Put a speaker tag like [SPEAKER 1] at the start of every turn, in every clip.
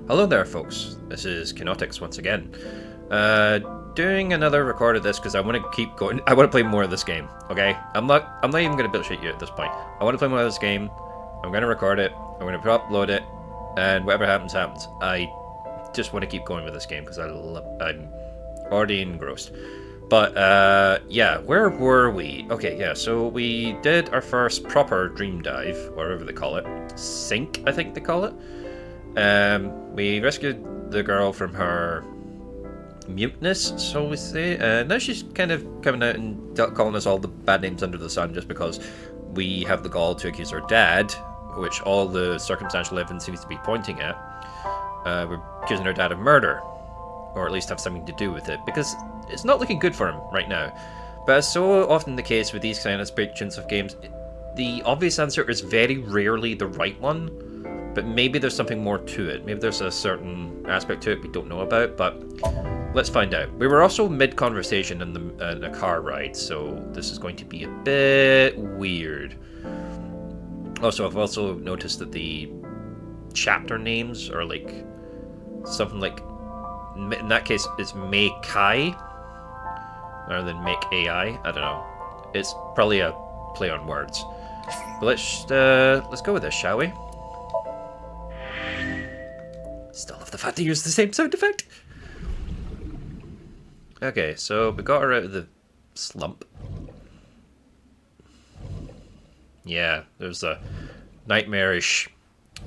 [SPEAKER 1] Hello there, folks. This is Keanotix once again. Doing another record of this because I want to keep going. I want to play more of this game. Okay, I'm not even gonna bullshit you at this point. I want to play more of this game. I'm gonna record it. I'm gonna upload it, and whatever happens, happens. I just want to keep going with this game because I'm already engrossed. But yeah, where were we? Okay, yeah. So we did our first proper dream dive, or whatever they call it. Sink, I think they call it. We rescued the girl from her muteness, so we say. Now she's kind of coming out and calling us all the bad names under the sun just because we have the gall to accuse her dad, which all the circumstantial evidence seems to be pointing at. We're accusing her dad of murder, or at least have something to do with it, because it's not looking good for him right now. But as so often the case with these kind of predictions of games, the obvious answer is very rarely the right one. But maybe there's something more to it. Maybe there's a certain aspect to it we don't know about, but let's find out. We were also mid-conversation in a car ride, so this is going to be a bit weird. Also, I've also noticed that the chapter names are like something like, in that case, it's Make Kai rather than Make AI. I don't know. It's probably a play on words. But let's go with this, shall we? Still love the fact they use the same sound effect. Okay, so we got her out of the slump. Yeah, there's a nightmarish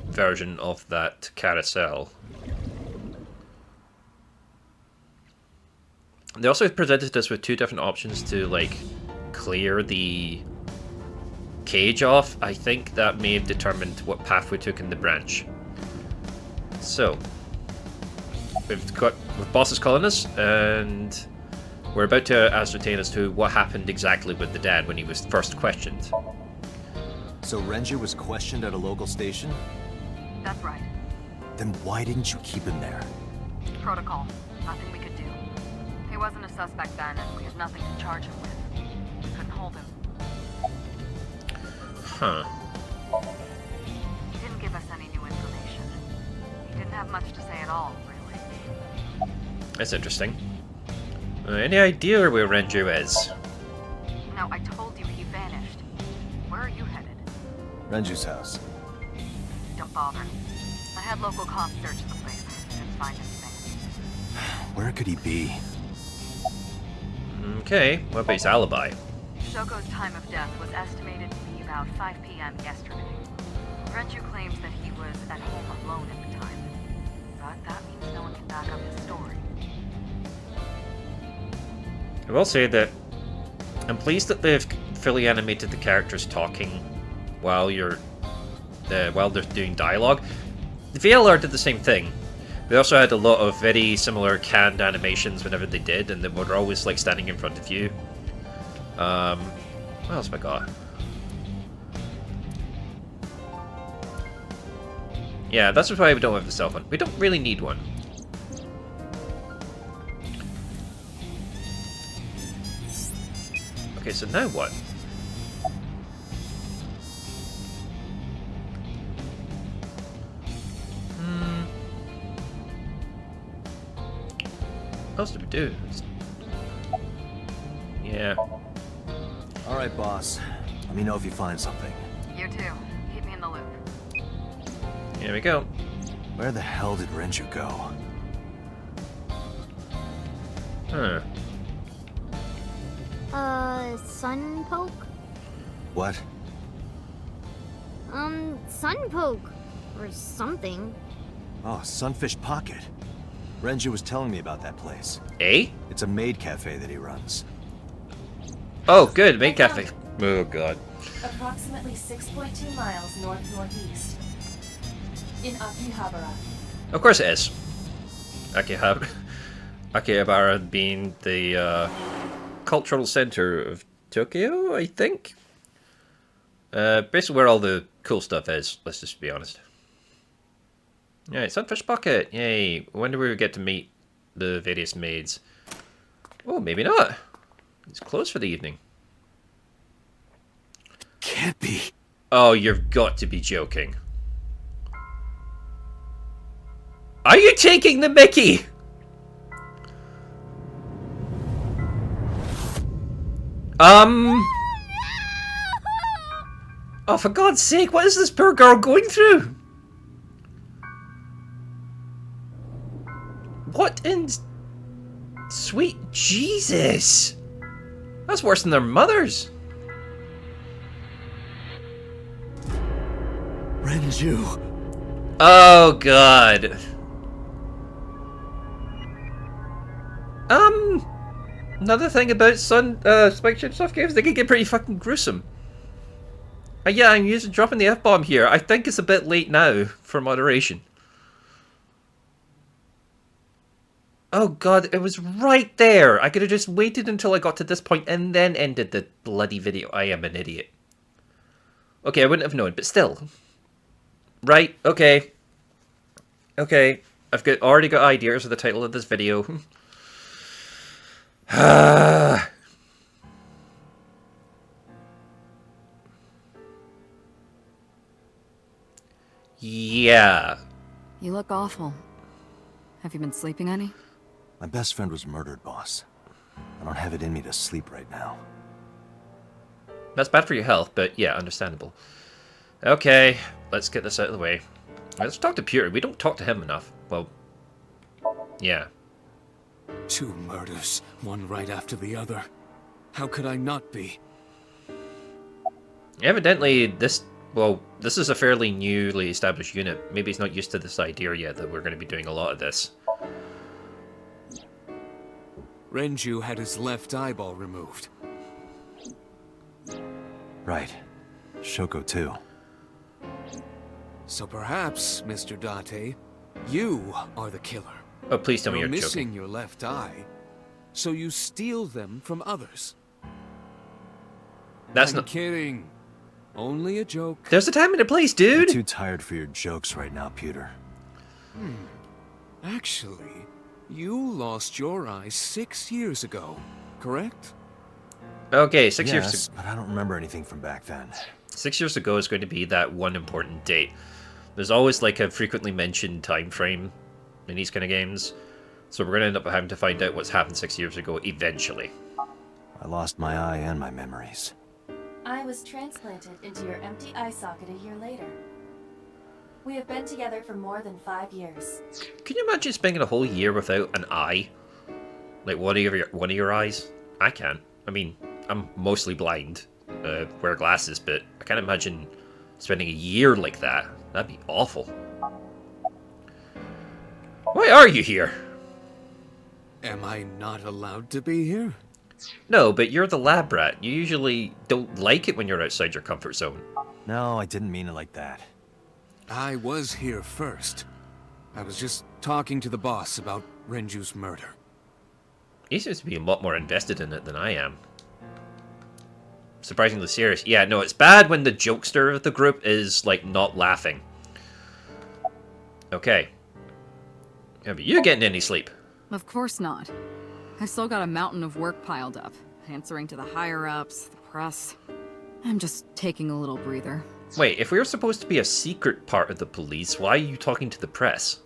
[SPEAKER 1] version of that carousel. They also presented us with two different options to, like, clear the cage off. I think that may have determined what path we took in the branch. So, with bosses calling us, and we're about to ascertain as to what happened exactly with the dad when he was first questioned.
[SPEAKER 2] So Renju was questioned at a local station?
[SPEAKER 3] That's right.
[SPEAKER 2] Then why didn't you keep him there?
[SPEAKER 3] Protocol. Nothing we could do. He wasn't a suspect then, and we had nothing to charge him with. We couldn't hold him.
[SPEAKER 1] Huh.
[SPEAKER 3] He didn't give us any new information. He didn't have much to say at all, really.
[SPEAKER 1] That's interesting. Any idea where Renju is?
[SPEAKER 3] No, I told you he vanished. Where are you headed?
[SPEAKER 2] Renju's house.
[SPEAKER 3] Don't bother. I had local cops search the place. Didn't find anything.
[SPEAKER 2] Where could he be?
[SPEAKER 1] Okay, what about his alibi?
[SPEAKER 3] Shogo's time of death was estimated to be about 5 p.m. yesterday. Renju claims that he was at home alone at the time. But that means no one can back up his story.
[SPEAKER 1] I will say that I'm pleased that they've fully animated the characters talking while they're doing dialogue. The VLR did the same thing. They also had a lot of very similar canned animations whenever they did, and they were always like standing in front of you. What else have I got? Yeah, that's why we don't have the cell phone. We don't really need one. Okay, so now what? What else do we do? Yeah.
[SPEAKER 2] All right, boss. Let me know if you find something.
[SPEAKER 3] You too. Keep me in the loop.
[SPEAKER 1] Here we go.
[SPEAKER 2] Where the hell did Renju go?
[SPEAKER 1] Huh.
[SPEAKER 4] Sun poke?
[SPEAKER 2] What?
[SPEAKER 4] Sun poke. Or something.
[SPEAKER 2] Oh, Sunfish Pocket. Renju was telling me about that place.
[SPEAKER 1] Eh?
[SPEAKER 2] It's a maid cafe that he runs.
[SPEAKER 1] Oh, good. Maid cafe. Oh, God.
[SPEAKER 5] Approximately 6.2 miles north-northeast. In Akihabara.
[SPEAKER 1] Of course it is. Akihabara being the cultural center of Tokyo, I think. Basically where all the cool stuff is, let's just be honest. Alright, Sunfish Pocket. Yay. When do we get to meet the various maids? Oh, maybe not. It's closed for the evening.
[SPEAKER 2] can't be.
[SPEAKER 1] Oh, you've got to be joking. Are you taking the mickey? Oh, for God's sake, what is this poor girl going through? What in... Sweet Jesus! That's worse than their mothers.
[SPEAKER 2] Renju.
[SPEAKER 1] Oh, God. Another thing about Spike Chipsoft games, they can get pretty fucking gruesome. Yeah, I'm dropping the F-bomb here. I think it's a bit late now for moderation. Oh God, it was right there. I could have just waited until I got to this point and then ended the bloody video. I am an idiot. Okay, I wouldn't have known, but still. Right, okay. Okay, I've already got ideas for the title of this video. Yeah.
[SPEAKER 6] You look awful. Have you been sleeping any?
[SPEAKER 2] My best friend was murdered, boss. I don't have it in me to sleep right now.
[SPEAKER 1] That's bad for your health, but yeah, understandable. Okay, let's get this out of the way. Let's talk to Pure. We don't talk to him enough. Well, yeah.
[SPEAKER 7] 2 murders, one right after the other. How could I not be?
[SPEAKER 1] Evidently, this is a fairly newly established unit. Maybe he's not used to this idea yet that we're going to be doing a lot of this.
[SPEAKER 7] Renju had his left eyeball removed.
[SPEAKER 2] Right. Shoko too.
[SPEAKER 7] So perhaps, Mr. Date, you are the killer.
[SPEAKER 1] Oh, please tell me
[SPEAKER 7] You're
[SPEAKER 1] you're
[SPEAKER 7] missing
[SPEAKER 1] joking.
[SPEAKER 7] your left eye, so you steal them from others.
[SPEAKER 1] That's
[SPEAKER 7] I'm
[SPEAKER 1] not...
[SPEAKER 7] kidding. Only a joke.
[SPEAKER 1] There's a time and a place,
[SPEAKER 2] I'm
[SPEAKER 1] dude!
[SPEAKER 2] too tired for your jokes right now, Pewter.
[SPEAKER 7] Actually, you lost your eye 6 years ago, correct?
[SPEAKER 1] Okay, 6 years
[SPEAKER 2] Yes, but I don't remember anything from back then.
[SPEAKER 1] 6 years ago is going to be that one important date. There's always like a frequently mentioned time frame in these kind of games. So we're going to end up having to find out what's happened 6 years ago eventually.
[SPEAKER 2] I lost my eye and my memories.
[SPEAKER 5] I was transplanted into your empty eye socket a year later. We have been together for more than 5 years.
[SPEAKER 1] Can you imagine spending a whole year without an eye? Like one of your eyes? I can. I mean, I'm mostly blind, wear glasses, but I can't imagine spending a year like that. That'd be awful. Why are you here?
[SPEAKER 7] Am I not allowed to be here?
[SPEAKER 1] No, but you're the lab rat. You usually don't like it when you're outside your comfort zone.
[SPEAKER 2] No, I didn't mean it like that.
[SPEAKER 7] I was here first. I was just talking to the boss about Renju's murder.
[SPEAKER 1] He seems to be a lot more invested in it than I am. Surprisingly serious. Yeah, no, it's bad when the jokester of the group is, like, not laughing. Okay. Have you getting any sleep?
[SPEAKER 6] Of course not. I've still got a mountain of work piled up, answering to the higher-ups, the press. I'm just taking a little breather.
[SPEAKER 1] Wait, if we were supposed to be a secret part of the police, why are you talking to the press?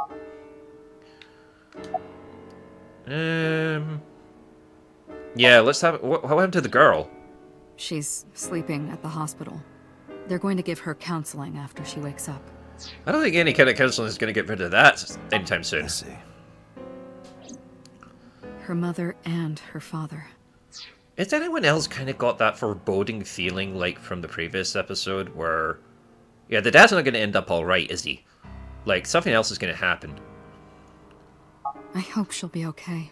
[SPEAKER 1] Yeah, let's have... What happened to the girl?
[SPEAKER 6] She's sleeping at the hospital. They're going to give her counseling after she wakes up.
[SPEAKER 1] I don't think any kind of counseling is going to get rid of that anytime soon.
[SPEAKER 2] I see.
[SPEAKER 6] Her mother and her father.
[SPEAKER 1] Has anyone else kind of got that foreboding feeling like from the previous episode where... Yeah, the dad's not going to end up alright, is he? Like, something else is going to happen.
[SPEAKER 6] I hope she'll be okay.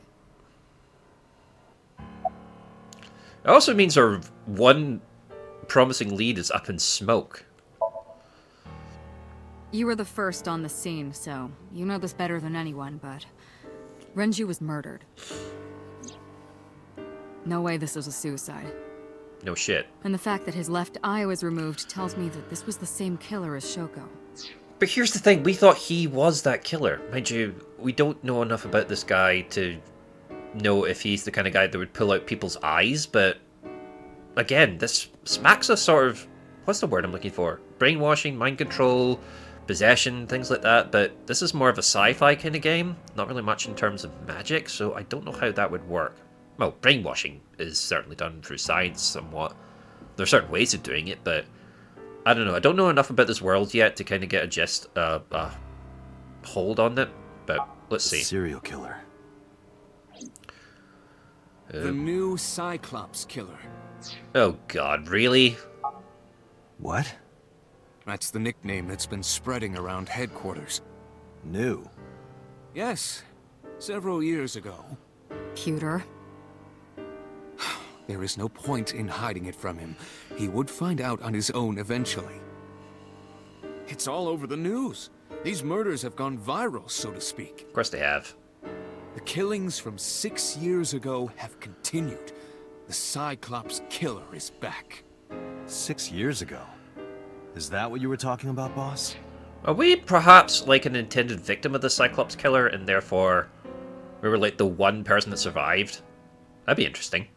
[SPEAKER 1] It also means our one promising lead is up in smoke.
[SPEAKER 6] You were the first on the scene, so you know this better than anyone, but... Renju was murdered. No way this was a suicide.
[SPEAKER 1] No shit.
[SPEAKER 6] And the fact that his left eye was removed tells me that this was the same killer as Shoko.
[SPEAKER 1] But here's the thing, we thought he was that killer. Mind you, we don't know enough about this guy to know if he's the kind of guy that would pull out people's eyes, but... Again, this smacks of sort of what's the word I'm looking for? Brainwashing, mind control, possession, things like that. But this is more of a sci-fi kind of game. Not really much in terms of magic, so I don't know how that would work. Well, brainwashing is certainly done through science somewhat. There are certain ways of doing it, but I don't know. I don't know enough about this world yet to kind of get a gist, hold on it. But let's see.
[SPEAKER 2] Serial killer.
[SPEAKER 7] The new Cyclops killer.
[SPEAKER 1] Oh God, really?
[SPEAKER 2] What?
[SPEAKER 7] That's the nickname that's been spreading around headquarters.
[SPEAKER 2] New.
[SPEAKER 7] Yes, several years ago.
[SPEAKER 6] Pewter.
[SPEAKER 7] There is no point in hiding it from him. He would find out on his own eventually. It's all over the news. These murders have gone viral, so to speak.
[SPEAKER 1] Of course they have.
[SPEAKER 7] The killings from 6 years ago have continued. The Cyclops killer is back.
[SPEAKER 2] 6 years ago. Is that what you were talking about, boss?
[SPEAKER 1] Are we perhaps like an intended victim of the Cyclops killer, and therefore we were like the one person that survived? That'd be interesting.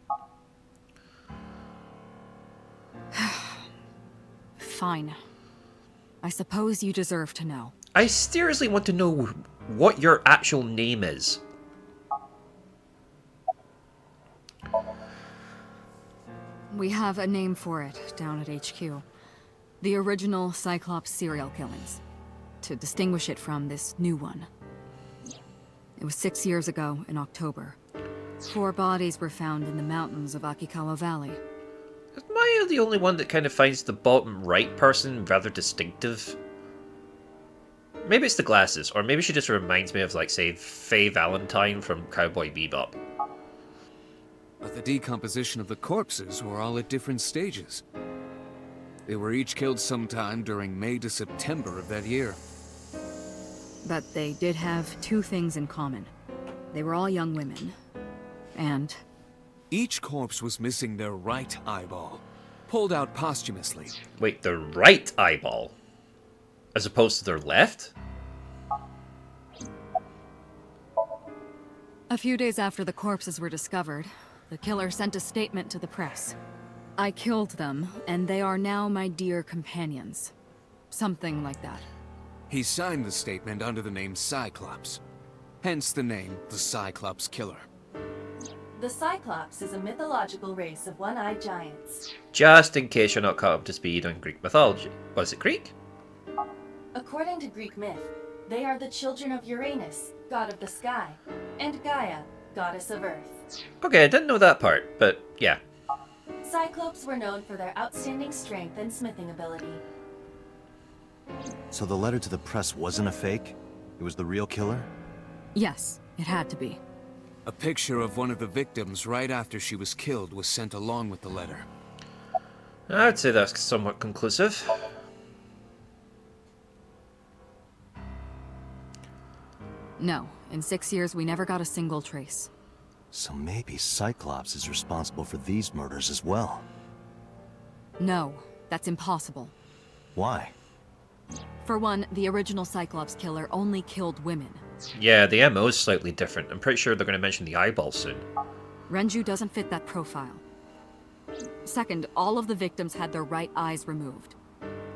[SPEAKER 6] Fine. I suppose you deserve to know.
[SPEAKER 1] I seriously want to know what your actual name is.
[SPEAKER 6] We have a name for it down at HQ. The original Cyclops serial killings. To distinguish it from this new one. It was 6 years ago in October. 4 bodies were found in the mountains of Akikawa Valley.
[SPEAKER 1] Am I the only one that kind of finds the bottom right person rather distinctive? Maybe it's the glasses, or maybe she just reminds me of, like, say, Faye Valentine from Cowboy Bebop.
[SPEAKER 7] But the decomposition of the corpses were all at different stages. They were each killed sometime during May to September of that year.
[SPEAKER 6] But they did have 2 things in common. They were all young women. And
[SPEAKER 7] Each corpse was missing their right eyeball, pulled out posthumously.
[SPEAKER 1] Wait, the right eyeball? As opposed to their left?
[SPEAKER 6] a few days after the corpses were discovered, the killer sent a statement to the press. I killed them, and they are now my dear companions. Something like that.
[SPEAKER 7] He signed the statement under the name Cyclops. Hence the name, the Cyclops Killer.
[SPEAKER 5] The Cyclops is a mythological race of one-eyed giants.
[SPEAKER 1] Just in case you're not caught up to speed on Greek mythology. Was it Greek?
[SPEAKER 5] According to Greek myth, they are the children of Uranus, god of the sky, and Gaia, goddess of earth.
[SPEAKER 1] Okay, I didn't know that part, but yeah.
[SPEAKER 5] Cyclopes were known for their outstanding strength and smithing ability.
[SPEAKER 2] So the letter to the press wasn't a fake? It was the real killer?
[SPEAKER 6] Yes, it had to be.
[SPEAKER 7] A picture of one of the victims right after she was killed was sent along with the letter.
[SPEAKER 1] I'd say that's somewhat conclusive.
[SPEAKER 6] No, in 6 years we never got a single trace.
[SPEAKER 2] So maybe Cyclops is responsible for these murders as well.
[SPEAKER 6] No, that's impossible.
[SPEAKER 2] Why?
[SPEAKER 6] For one, the original Cyclops killer only killed women.
[SPEAKER 1] Yeah, the MO is slightly different. I'm pretty sure they're going to mention the eyeball soon.
[SPEAKER 6] Renju doesn't fit that profile. Second, all of the victims had their right eyes removed.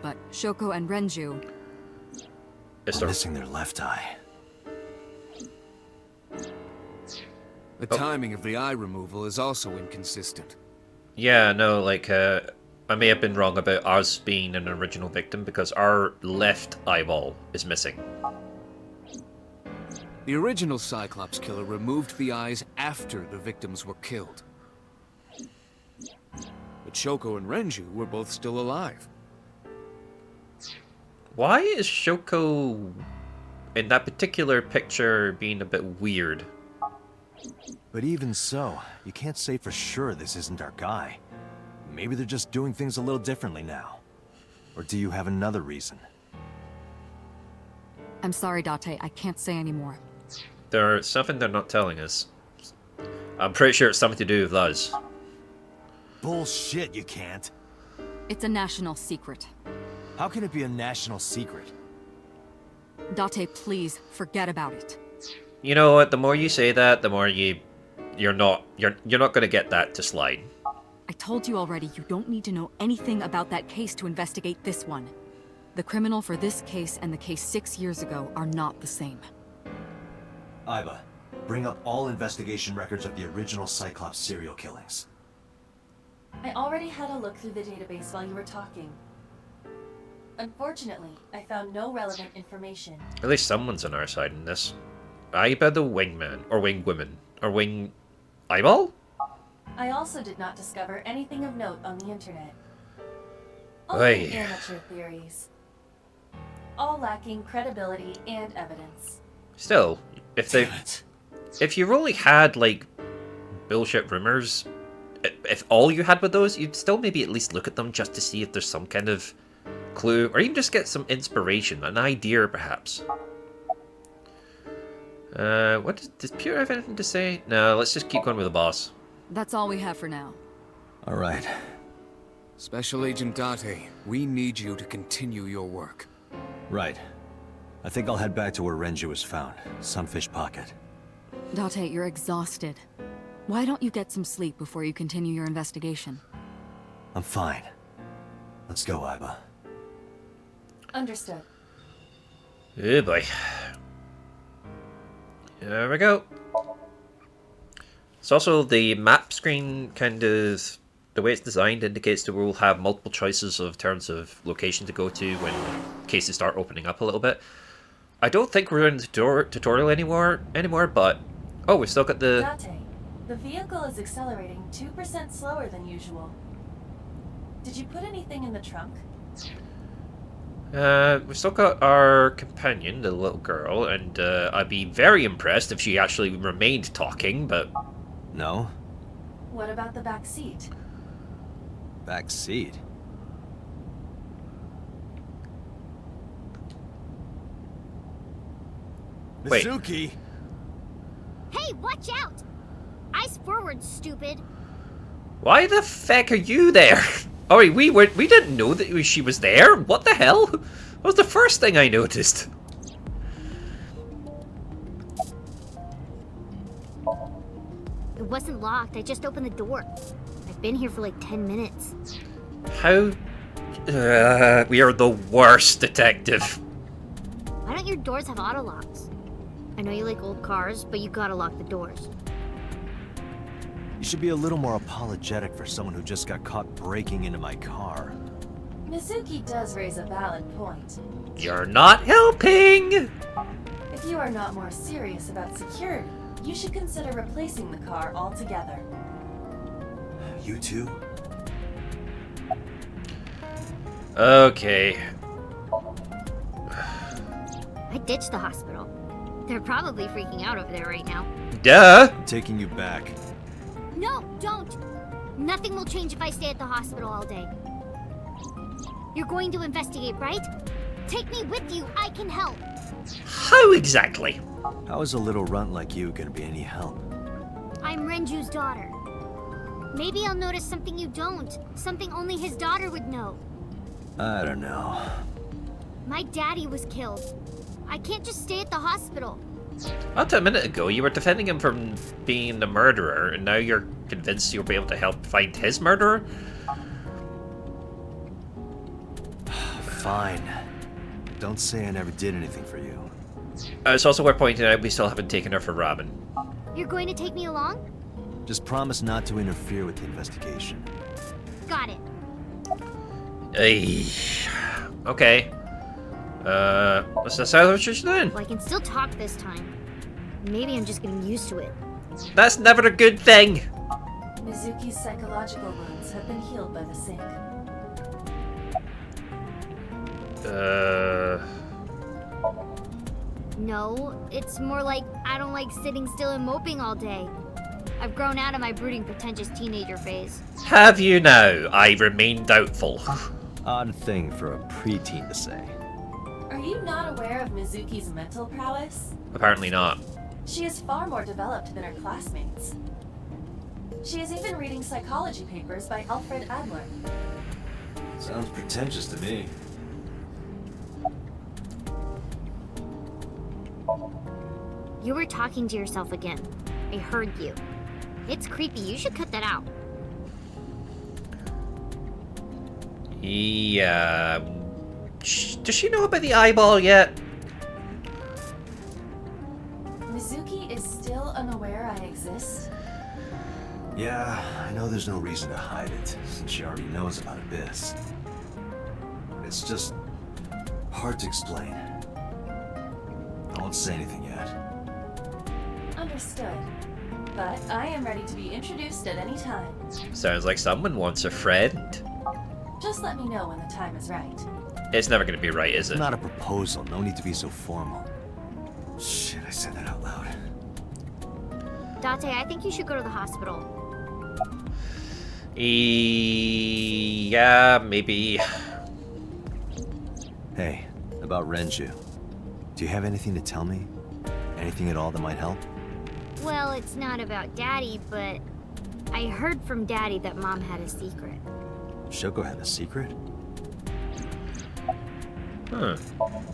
[SPEAKER 6] But Shoko and Renju...
[SPEAKER 1] It's
[SPEAKER 2] They're missing their left eye.
[SPEAKER 7] The timing of the eye removal is also inconsistent.
[SPEAKER 1] Yeah, no, like, I may have been wrong about ours being an original victim because our left eyeball is missing.
[SPEAKER 7] The original Cyclops killer removed the eyes after the victims were killed. But Shoko and Renju were both still alive.
[SPEAKER 1] Why is Shoko in that particular picture being a bit weird?
[SPEAKER 2] But even so, you can't say for sure this isn't our guy. Maybe they're just doing things a little differently now. Or do you have another reason?
[SPEAKER 6] I'm sorry, Date, I can't say anymore.
[SPEAKER 1] There's something they're not telling us. I'm pretty sure it's something to do with us.
[SPEAKER 2] Bullshit, you can't.
[SPEAKER 6] It's a national secret.
[SPEAKER 2] How can it be a national secret?
[SPEAKER 6] Date, please, forget about it.
[SPEAKER 1] You know what? The more you say that, the more you're not gonna get that to slide.
[SPEAKER 6] I told you already, you don't need to know anything about that case to investigate this one. The criminal for this case and the case 6 years ago are not the same.
[SPEAKER 2] Iva, bring up all investigation records of the original Cyclops serial killings.
[SPEAKER 5] I already had a look through the database while you were talking. Unfortunately, I found no relevant information.
[SPEAKER 1] At least someone's on our side in this. Iba the wingman, or wingwoman, or wing... eyeball?
[SPEAKER 5] I also did not discover anything of note on the internet.
[SPEAKER 1] Oy.
[SPEAKER 5] Only amateur theories. All lacking credibility and evidence.
[SPEAKER 1] Still, if they...
[SPEAKER 2] Damn it.
[SPEAKER 1] If you only had, like, bullshit rumors, if all you had with those, you'd still maybe at least look at them just to see if there's some kind of clue, or even just get some inspiration, an idea perhaps. Does Pure have anything to say? No, let's just keep going with the boss.
[SPEAKER 6] That's all we have for now.
[SPEAKER 2] All right.
[SPEAKER 7] Special Agent Date, we need you to continue your work.
[SPEAKER 2] Right. I think I'll head back to where Renju was found. Sunfish Pocket.
[SPEAKER 6] Date, you're exhausted. Why don't you get some sleep before you continue your investigation?
[SPEAKER 2] I'm fine. Let's go, Iba.
[SPEAKER 5] Understood.
[SPEAKER 1] Oh boy. There we go. It's also the map screen kind of, the way it's designed indicates that we'll have multiple choices of terms of location to go to when cases start opening up a little bit. I don't think we're in the tutorial anymore, but... Oh, we've still got the...
[SPEAKER 5] Date, the vehicle is accelerating 2% slower than usual. Did you put anything in the trunk?
[SPEAKER 1] We've still got our companion, the little girl, and I'd be very impressed if she actually remained talking, but...
[SPEAKER 2] No?
[SPEAKER 5] What about the back seat?
[SPEAKER 2] Back seat?
[SPEAKER 1] Wait.
[SPEAKER 2] Mizuki!
[SPEAKER 4] Hey, watch out! Eyes forward, stupid.
[SPEAKER 1] Why the feck are you there? Alright, we didn't know that she was there. What the hell? That was the first thing I noticed.
[SPEAKER 4] It wasn't locked. I just opened the door. I've been here for like 10 minutes.
[SPEAKER 1] How... we are the worst detective.
[SPEAKER 4] Why don't your doors have auto locks? I know you like old cars, but you gotta lock the doors.
[SPEAKER 2] You should be a little more apologetic for someone who just got caught breaking into my car.
[SPEAKER 5] Mizuki does raise a valid point.
[SPEAKER 1] You're not helping!
[SPEAKER 5] If you are not more serious about security, you should consider replacing the car altogether.
[SPEAKER 2] You too?
[SPEAKER 1] Okay.
[SPEAKER 4] I ditched the hospital. They're probably freaking out over there right now.
[SPEAKER 1] Duh!
[SPEAKER 2] I'm taking you back.
[SPEAKER 4] No, don't! Nothing will change if I stay at the hospital all day. You're going to investigate, right? Take me with you, I can help.
[SPEAKER 1] How exactly?
[SPEAKER 2] How is a little runt like you gonna be any help?
[SPEAKER 4] I'm Renju's daughter. Maybe I'll notice something you don't. Something only his daughter would know.
[SPEAKER 2] I don't know.
[SPEAKER 4] My daddy was killed. I can't just stay at the hospital.
[SPEAKER 1] Up to a minute ago, you were defending him from being the murderer, and now you're convinced you'll be able to help find his murderer?
[SPEAKER 2] Fine. Don't say I never did anything for you.
[SPEAKER 1] It's also worth pointing out we still haven't taken her for ramen.
[SPEAKER 4] You're going to take me along?
[SPEAKER 2] Just promise not to interfere with the investigation.
[SPEAKER 4] Got it.
[SPEAKER 1] Ay. Okay. What's the salvage then?
[SPEAKER 4] Well, I can still talk this time. Maybe I'm just getting used to it.
[SPEAKER 1] That's never a good thing!
[SPEAKER 5] Mizuki's psychological wounds have been healed by the sink.
[SPEAKER 4] No, it's more like I don't like sitting still and moping all day. I've grown out of my brooding, pretentious teenager phase.
[SPEAKER 1] Have you now? I remain doubtful.
[SPEAKER 2] Odd thing for a preteen to say.
[SPEAKER 5] Are you not aware of Mizuki's mental prowess?
[SPEAKER 1] Apparently not.
[SPEAKER 5] She is far more developed than her classmates. She is even reading psychology papers by Alfred Adler.
[SPEAKER 2] Sounds pretentious to me.
[SPEAKER 4] You were talking to yourself again. I heard you. It's creepy. You should cut that out.
[SPEAKER 1] Yeah. Does she know about the eyeball yet?
[SPEAKER 5] Mizuki is still unaware I exist?
[SPEAKER 2] Yeah, I know there's no reason to hide it, since she already knows about Abyss. It's just hard to explain. I won't say anything yet.
[SPEAKER 5] Understood. But I am ready to be introduced at any time.
[SPEAKER 1] Sounds like someone wants a friend.
[SPEAKER 5] Just let me know when the time is right.
[SPEAKER 1] It's never going to be right, is it?
[SPEAKER 2] It's not a proposal, no need to be so formal. Shit, I said that out loud.
[SPEAKER 4] Date, I think you should go to the hospital.
[SPEAKER 1] Yeah, maybe.
[SPEAKER 2] Hey, about Renju. Do you have anything to tell me? Anything at all that might help?
[SPEAKER 4] Well, it's not about Daddy, but I heard from Daddy that Mom had a secret.
[SPEAKER 2] Shoko had a secret?
[SPEAKER 1] Well,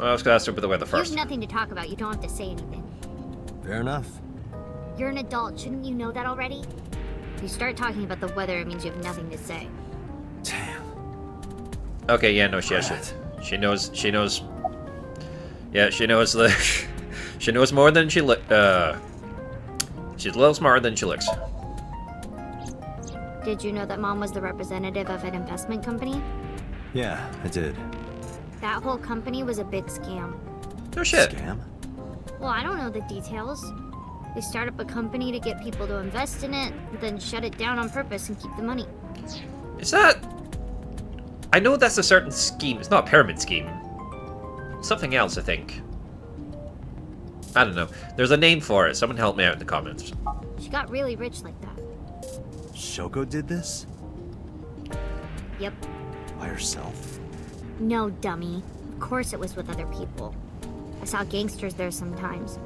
[SPEAKER 1] I was going to ask her about the weather
[SPEAKER 4] You
[SPEAKER 1] first.
[SPEAKER 4] have nothing to talk about. You don't have to say anything.
[SPEAKER 2] Fair enough.
[SPEAKER 4] You're an adult. Shouldn't you know that already? If you start talking about the weather, it means you have nothing to say.
[SPEAKER 2] Damn.
[SPEAKER 1] Okay, yeah, no, she has it. She knows. Yeah, she knows the. She knows more than she she's a little smarter than she looks.
[SPEAKER 4] Did you know that Mom was the representative of an investment company?
[SPEAKER 2] Yeah, I did.
[SPEAKER 4] That whole company was a big scam.
[SPEAKER 1] No shit.
[SPEAKER 2] Scam?
[SPEAKER 4] Well, I don't know the details. They start up a company to get people to invest in it, then shut it down on purpose and keep the money.
[SPEAKER 1] Is that? I know that's a certain scheme. It's not a pyramid scheme. Something else, I think. I don't know. There's a name for it. Someone help me out in the comments.
[SPEAKER 4] She got really rich like that.
[SPEAKER 2] Shoko did this?
[SPEAKER 4] Yep.
[SPEAKER 2] By herself?
[SPEAKER 4] No, dummy. Of course it was with other people. I saw gangsters there sometimes.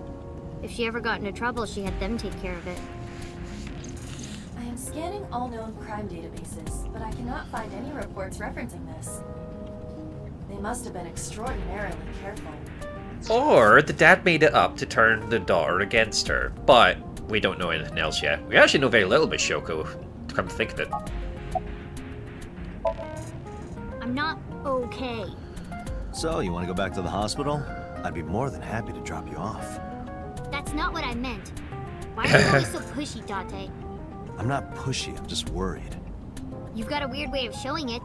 [SPEAKER 4] If she ever got into trouble, she had them take care of it.
[SPEAKER 5] I am scanning all known crime databases, but I cannot find any reports referencing this. They must have been extraordinarily careful.
[SPEAKER 1] Or the dad made it up to turn the daughter against her, but we don't know anything else yet. We actually know very little about Shoko, to come to think of it.
[SPEAKER 4] I'm not okay.
[SPEAKER 2] So, you want to go back to the hospital? I'd be more than happy to drop you off.
[SPEAKER 4] That's not what I meant. Why are you always so pushy, Date?
[SPEAKER 2] I'm not pushy, I'm just worried.
[SPEAKER 4] You've got a weird way of showing it.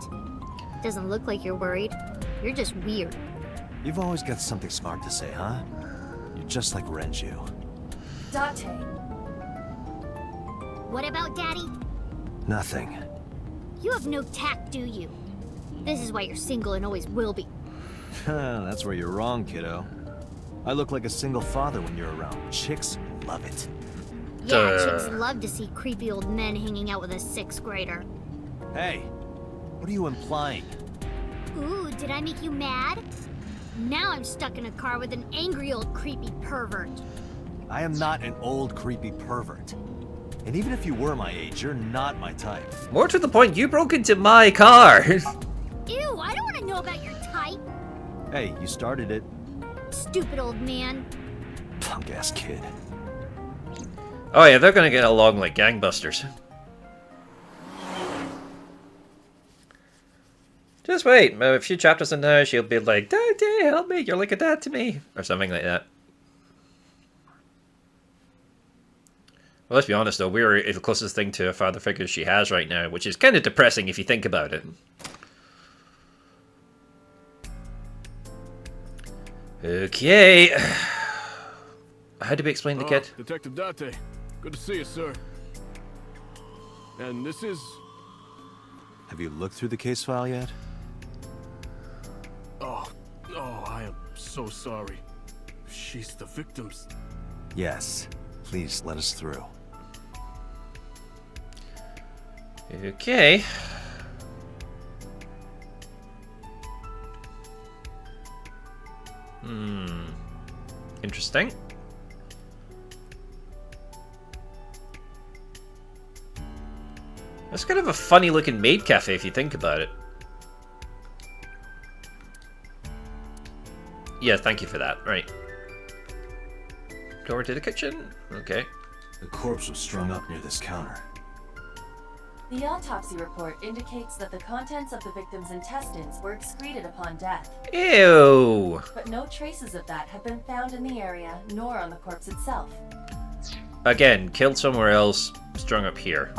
[SPEAKER 4] Doesn't look like you're worried. You're just weird.
[SPEAKER 2] You've always got something smart to say, huh? You're just like Renju.
[SPEAKER 5] Date,
[SPEAKER 4] What about Daddy?
[SPEAKER 2] Nothing.
[SPEAKER 4] You have no tact, do you? This is why you're single and always will be.
[SPEAKER 2] That's where you're wrong, kiddo. I look like a single father when you're around. Chicks love it.
[SPEAKER 4] Yeah, chicks love to see creepy old men hanging out with a 6th grader.
[SPEAKER 2] Hey, what are you implying?
[SPEAKER 4] Ooh, did I make you mad? Now I'm stuck in a car with an angry old creepy pervert.
[SPEAKER 2] I am not an old creepy pervert. And even if you were my age, you're not my type.
[SPEAKER 1] More to the point, you broke into my car.
[SPEAKER 4] Ew, I don't want to know about your type.
[SPEAKER 2] Hey, you started it.
[SPEAKER 4] Stupid old man.
[SPEAKER 2] Punk-ass kid.
[SPEAKER 1] Oh yeah, they're gonna get along like gangbusters. Just wait, a few chapters in there, she'll be like, Daddy, help me, you're like a dad to me. Or something like that. Well, let's be honest though, we're the closest thing to a father figure she has right now, which is kind of depressing if you think about it. Okay. How do we explain the kid?
[SPEAKER 8] Detective Date. Good to see you, sir. And this is...
[SPEAKER 2] Have you looked through the case file yet?
[SPEAKER 8] Oh, I am so sorry. She's the victim's...
[SPEAKER 2] Yes. Please, let us through.
[SPEAKER 1] Okay. Interesting. That's kind of a funny looking maid cafe if you think about it. Yeah, thank you for that. Right. Go over to the kitchen. Okay.
[SPEAKER 2] The corpse was strung up near this counter.
[SPEAKER 5] The autopsy report indicates that the contents of the victim's intestines were excreted upon death.
[SPEAKER 1] Ew!
[SPEAKER 5] But no traces of that have been found in the area, nor on the corpse itself.
[SPEAKER 1] Again, killed somewhere else, strung up here.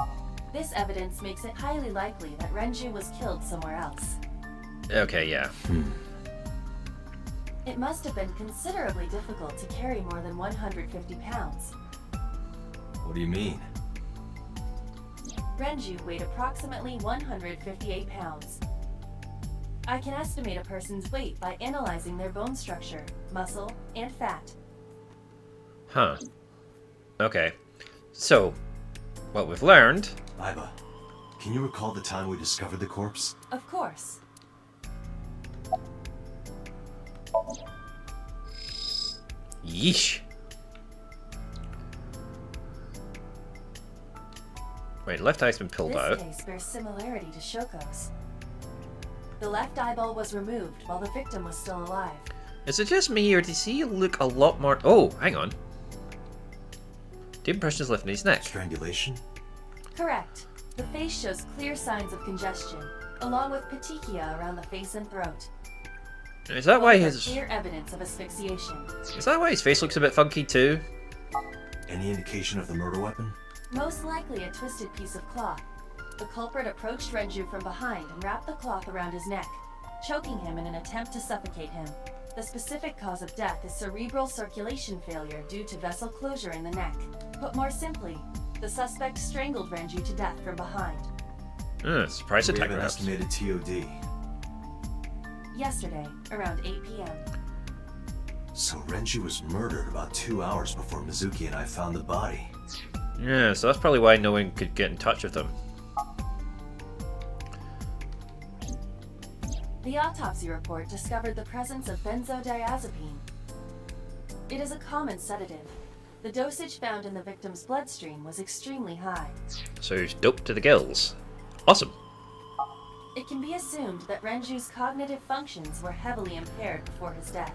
[SPEAKER 5] This evidence makes it highly likely that Renju was killed somewhere else.
[SPEAKER 1] Okay, yeah.
[SPEAKER 5] It must have been considerably difficult to carry more than 150 pounds.
[SPEAKER 2] What do you mean?
[SPEAKER 5] Renju weighed approximately 158 pounds. I can estimate a person's weight by analyzing their bone structure, muscle, and fat.
[SPEAKER 1] Huh. Okay. So, what we've learned...
[SPEAKER 2] Iba, can you recall the time we discovered the corpse?
[SPEAKER 5] Of course.
[SPEAKER 1] Yeesh. Wait, left eye's been pulled out.
[SPEAKER 5] This case bears similarity to Shoko's. The left eyeball was removed while the victim was still alive.
[SPEAKER 1] Is it just me, or does he look a lot more... Oh, hang on. Deep impressions left in his neck.
[SPEAKER 2] Strangulation?
[SPEAKER 5] Correct. The face shows clear signs of congestion, along with petechia around the face and throat.
[SPEAKER 1] Is that why
[SPEAKER 5] Both are
[SPEAKER 1] his...
[SPEAKER 5] clear evidence of asphyxiation.
[SPEAKER 1] Is that why his face looks a bit funky too?
[SPEAKER 2] Any indication of the murder weapon?
[SPEAKER 5] Most likely a twisted piece of cloth. The culprit approached Renju from behind and wrapped the cloth around his neck, choking him in an attempt to suffocate him. The specific cause of death is cerebral circulation failure due to vessel closure in the neck. Put more simply, the suspect strangled Renju to death from behind.
[SPEAKER 1] Surprise
[SPEAKER 2] We
[SPEAKER 1] attack
[SPEAKER 2] have an
[SPEAKER 1] perhaps.
[SPEAKER 2] estimated TOD.
[SPEAKER 5] Yesterday, around 8 p.m.
[SPEAKER 2] So Renju was murdered about 2 hours before Mizuki and I found the body.
[SPEAKER 1] Yeah, so that's probably why no one could get in touch with him.
[SPEAKER 5] The autopsy report discovered the presence of benzodiazepine. It is a common sedative. The dosage found in the victim's bloodstream was extremely high.
[SPEAKER 1] So he's doped to the gills. Awesome.
[SPEAKER 5] It can be assumed that Renju's cognitive functions were heavily impaired before his death.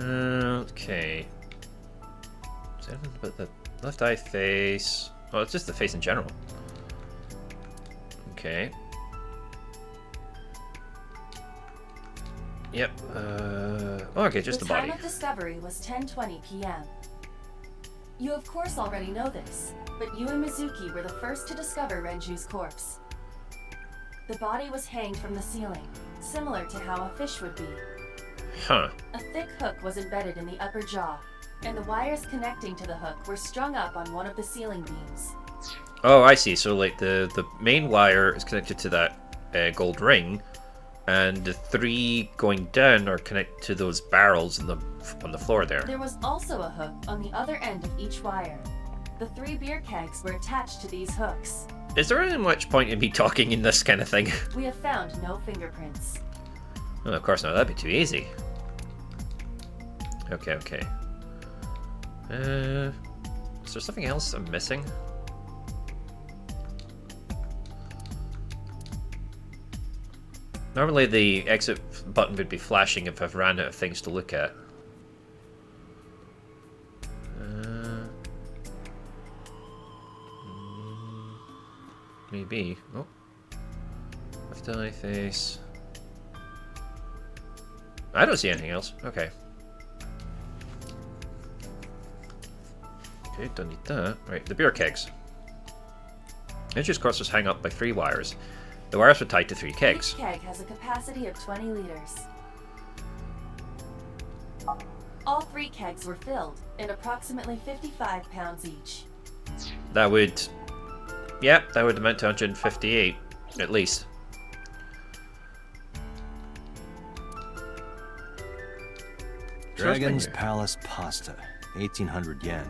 [SPEAKER 1] Okay. Is there anything about the left eye face? Oh, it's just the face in general. Okay. Yep. Oh, okay, just the body.
[SPEAKER 5] The time of discovery was 10:20 p.m. You of course already know this, but you and Mizuki were the first to discover Renju's corpse. The body was hanged from the ceiling, similar to how a fish would be.
[SPEAKER 1] Huh.
[SPEAKER 5] A thick hook was embedded in the upper jaw, and the wires connecting to the hook were strung up on one of the ceiling beams.
[SPEAKER 1] Oh, I see. So, like, the main wire is connected to that gold ring, and the three going down are connected to those barrels on the floor there.
[SPEAKER 5] There was also a hook on the other end of each wire. The 3 beer kegs were attached to these hooks.
[SPEAKER 1] Is there any much point in me talking in this kind of thing?
[SPEAKER 5] We have found no fingerprints.
[SPEAKER 1] Well, of course not. That'd be too easy. Okay, okay. Is there something else I'm missing? Normally the exit button would be flashing if I've ran out of things to look at. Maybe. Oh. Left eye face. I don't see anything else. Okay. Okay, don't need that. Right, the beer kegs. Renju's corpse was hung up by 3 wires. The wires were tied to 3 kegs.
[SPEAKER 5] Each keg has a capacity of 20 liters. All 3 kegs were filled, and approximately 55 pounds each.
[SPEAKER 1] That would... Yep, that would amount to 158, at least.
[SPEAKER 2] Dragon's Palace pasta, 1,800 yen.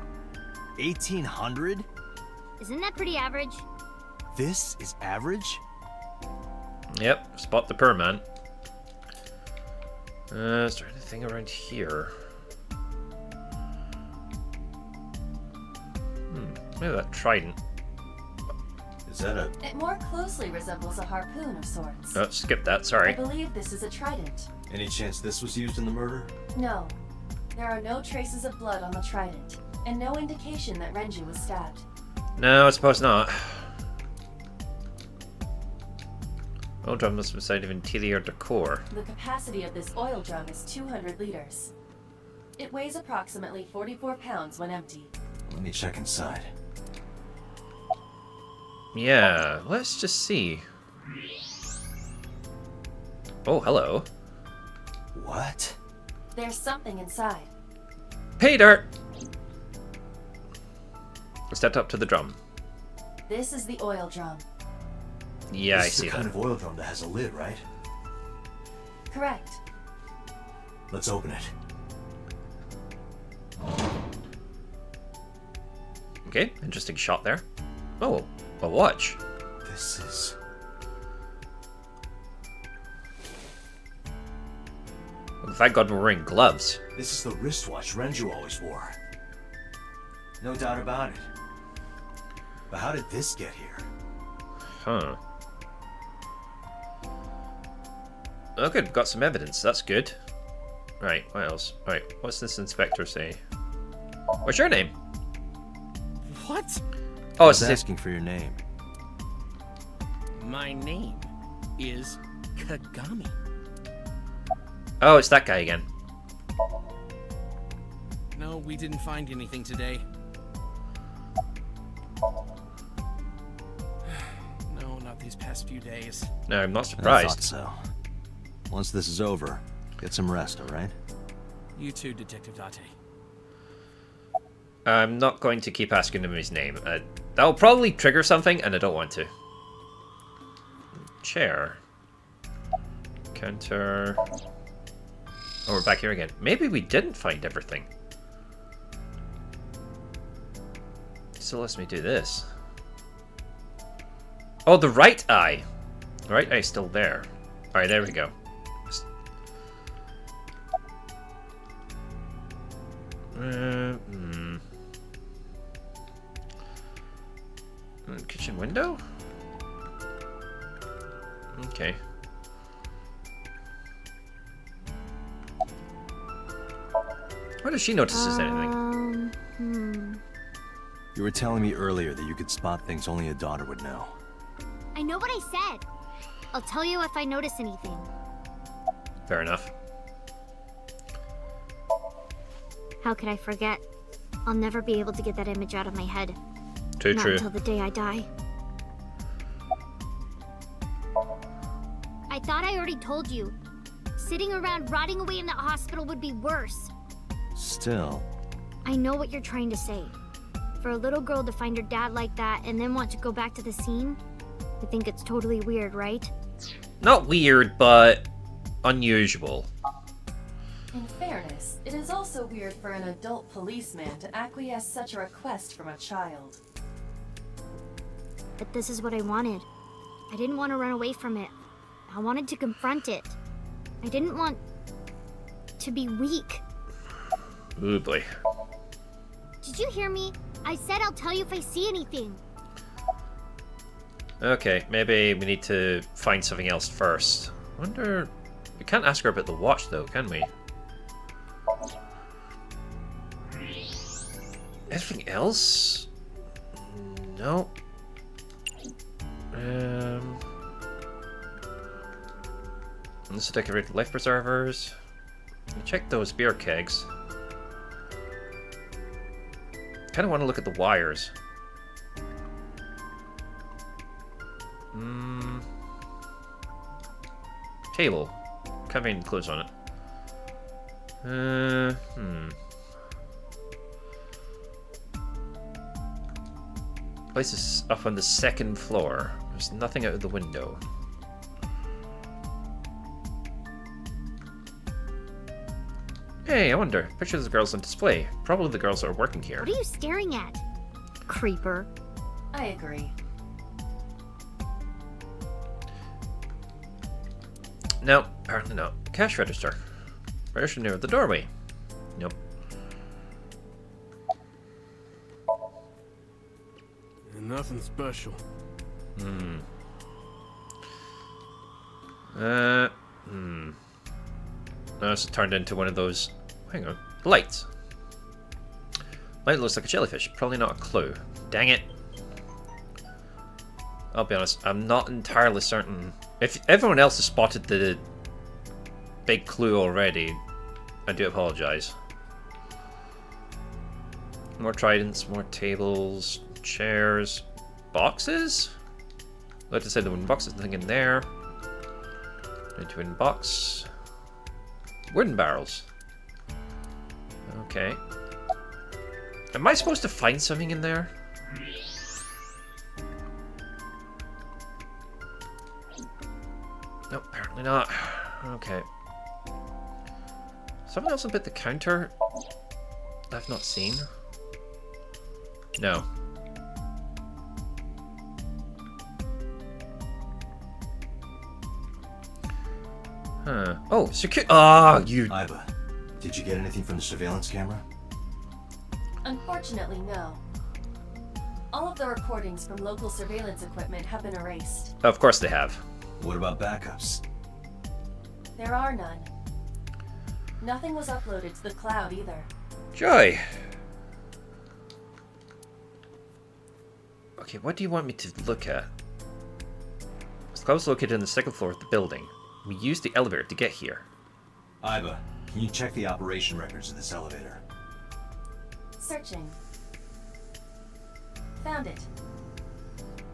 [SPEAKER 2] 1,800?
[SPEAKER 4] Isn't that pretty average?
[SPEAKER 2] This is average?
[SPEAKER 1] Yep, spot the poor man. Is there anything around here? Maybe that trident.
[SPEAKER 2] Is that a...
[SPEAKER 5] It more closely resembles a harpoon of sorts.
[SPEAKER 1] Oh, skip that,
[SPEAKER 5] I
[SPEAKER 1] sorry.
[SPEAKER 5] believe this is a trident.
[SPEAKER 2] Any chance this was used in the murder?
[SPEAKER 5] No. There are no traces of blood on the trident. and no indication that Renju was stabbed.
[SPEAKER 1] No, I suppose not. Oil drum must be inside of interior decor.
[SPEAKER 5] The capacity of this oil drum is 200 liters. It weighs approximately 44 pounds when empty.
[SPEAKER 2] Let me check inside.
[SPEAKER 1] Yeah, let's just see. Oh, hello.
[SPEAKER 2] What?
[SPEAKER 5] There's something inside.
[SPEAKER 1] Pay dirt! I stepped up to the drum.
[SPEAKER 5] This is the oil drum.
[SPEAKER 1] Yeah, I
[SPEAKER 2] This is
[SPEAKER 1] see
[SPEAKER 2] the kind
[SPEAKER 1] that.
[SPEAKER 2] of oil drum that has a lid, right?
[SPEAKER 5] Correct.
[SPEAKER 2] Let's open it.
[SPEAKER 1] Okay, interesting shot there. Oh, a watch.
[SPEAKER 2] This is...
[SPEAKER 1] Thank God we're wearing gloves.
[SPEAKER 2] This is the wristwatch Renju always wore. No doubt about it. But how did this get here?
[SPEAKER 1] Huh. Oh good, we've got some evidence, that's good. Right, what else? Right, what's this inspector say? What's your name?
[SPEAKER 9] What?
[SPEAKER 1] Oh,
[SPEAKER 2] I
[SPEAKER 1] it's
[SPEAKER 2] was asking for your name.
[SPEAKER 9] My name is Kagami.
[SPEAKER 1] Oh, it's that guy again.
[SPEAKER 9] No, we didn't find anything today. No, not these past few days.
[SPEAKER 1] No, I'm not
[SPEAKER 2] I
[SPEAKER 1] surprised.
[SPEAKER 2] thought so. Once this is over, get some rest, alright?
[SPEAKER 9] You too, Detective Date.
[SPEAKER 1] I'm not going to keep asking him his name. That'll probably trigger something, and I don't want to. Chair. Counter. Oh, we're back here again. Maybe we didn't find everything. Still lets me do this. Oh, the right eye. The right eye's still there. Alright, there we go. Kitchen window? Okay. What if she notices anything?
[SPEAKER 2] You were telling me earlier that you could spot things only a daughter would know.
[SPEAKER 4] I know what I said. I'll tell you if I notice anything.
[SPEAKER 1] Fair enough.
[SPEAKER 4] How could I forget? I'll never be able to get that image out of my head.
[SPEAKER 1] Too
[SPEAKER 4] Not
[SPEAKER 1] true.
[SPEAKER 4] until the day I die. I thought I already told you. Sitting around rotting away in that hospital would be worse.
[SPEAKER 2] Still,
[SPEAKER 4] I know what you're trying to say. For a little girl to find her dad like that and then want to go back to the scene, I think it's totally weird, right?
[SPEAKER 1] Not weird, but unusual.
[SPEAKER 5] In fairness, it is also weird for an adult policeman to acquiesce such a request from a child.
[SPEAKER 4] But this is what I wanted. I didn't want to run away from it. I wanted to confront it. I didn't want to be weak.
[SPEAKER 1] Ooh boy.
[SPEAKER 4] Did you hear me? I said I'll tell you if I see anything.
[SPEAKER 1] Okay, maybe we need to find something else first. Wonder... We can't ask her about the watch though, can we? Anything else? No. This is decorated life preservers. Check those beer kegs. Kind of want to look at the wires. Table. Can't find any clues on it. Place is up on the second floor. There's nothing out of the window. Hey, I wonder. Pictures of the girls on display. Probably the girls that are working here.
[SPEAKER 4] What are you staring at? Creeper.
[SPEAKER 5] I agree.
[SPEAKER 1] No, apparently not. Cash register. Register near the doorway. Nope.
[SPEAKER 8] Nothing special.
[SPEAKER 1] No, it's turned into one of those... Hang on. Lights. Might looks like a jellyfish. Probably not a clue. Dang it. I'll be honest, I'm not entirely certain. If everyone else has spotted the big clue already, I do apologize. More tridents, more tables, chairs, boxes? Like I said, the wooden box, there's nothing in there. Into wooden box. Wooden barrels. Okay. Am I supposed to find something in there? Nope, apparently not. Okay. Something else about the counter I've not seen? No. Huh. Oh, secure. Ah, you.
[SPEAKER 2] Iva, did you get anything from the surveillance camera?
[SPEAKER 5] Unfortunately, no. All of the recordings from local surveillance equipment have been erased.
[SPEAKER 1] Of course they have.
[SPEAKER 2] What about backups?
[SPEAKER 5] There are none. Nothing was uploaded to the cloud either.
[SPEAKER 1] Joy. Okay, what do you want me to look at? The cloud is located on the second floor of the building. We used the elevator to get here.
[SPEAKER 2] Iva, can you check the operation records of this elevator?
[SPEAKER 5] Searching. Found it.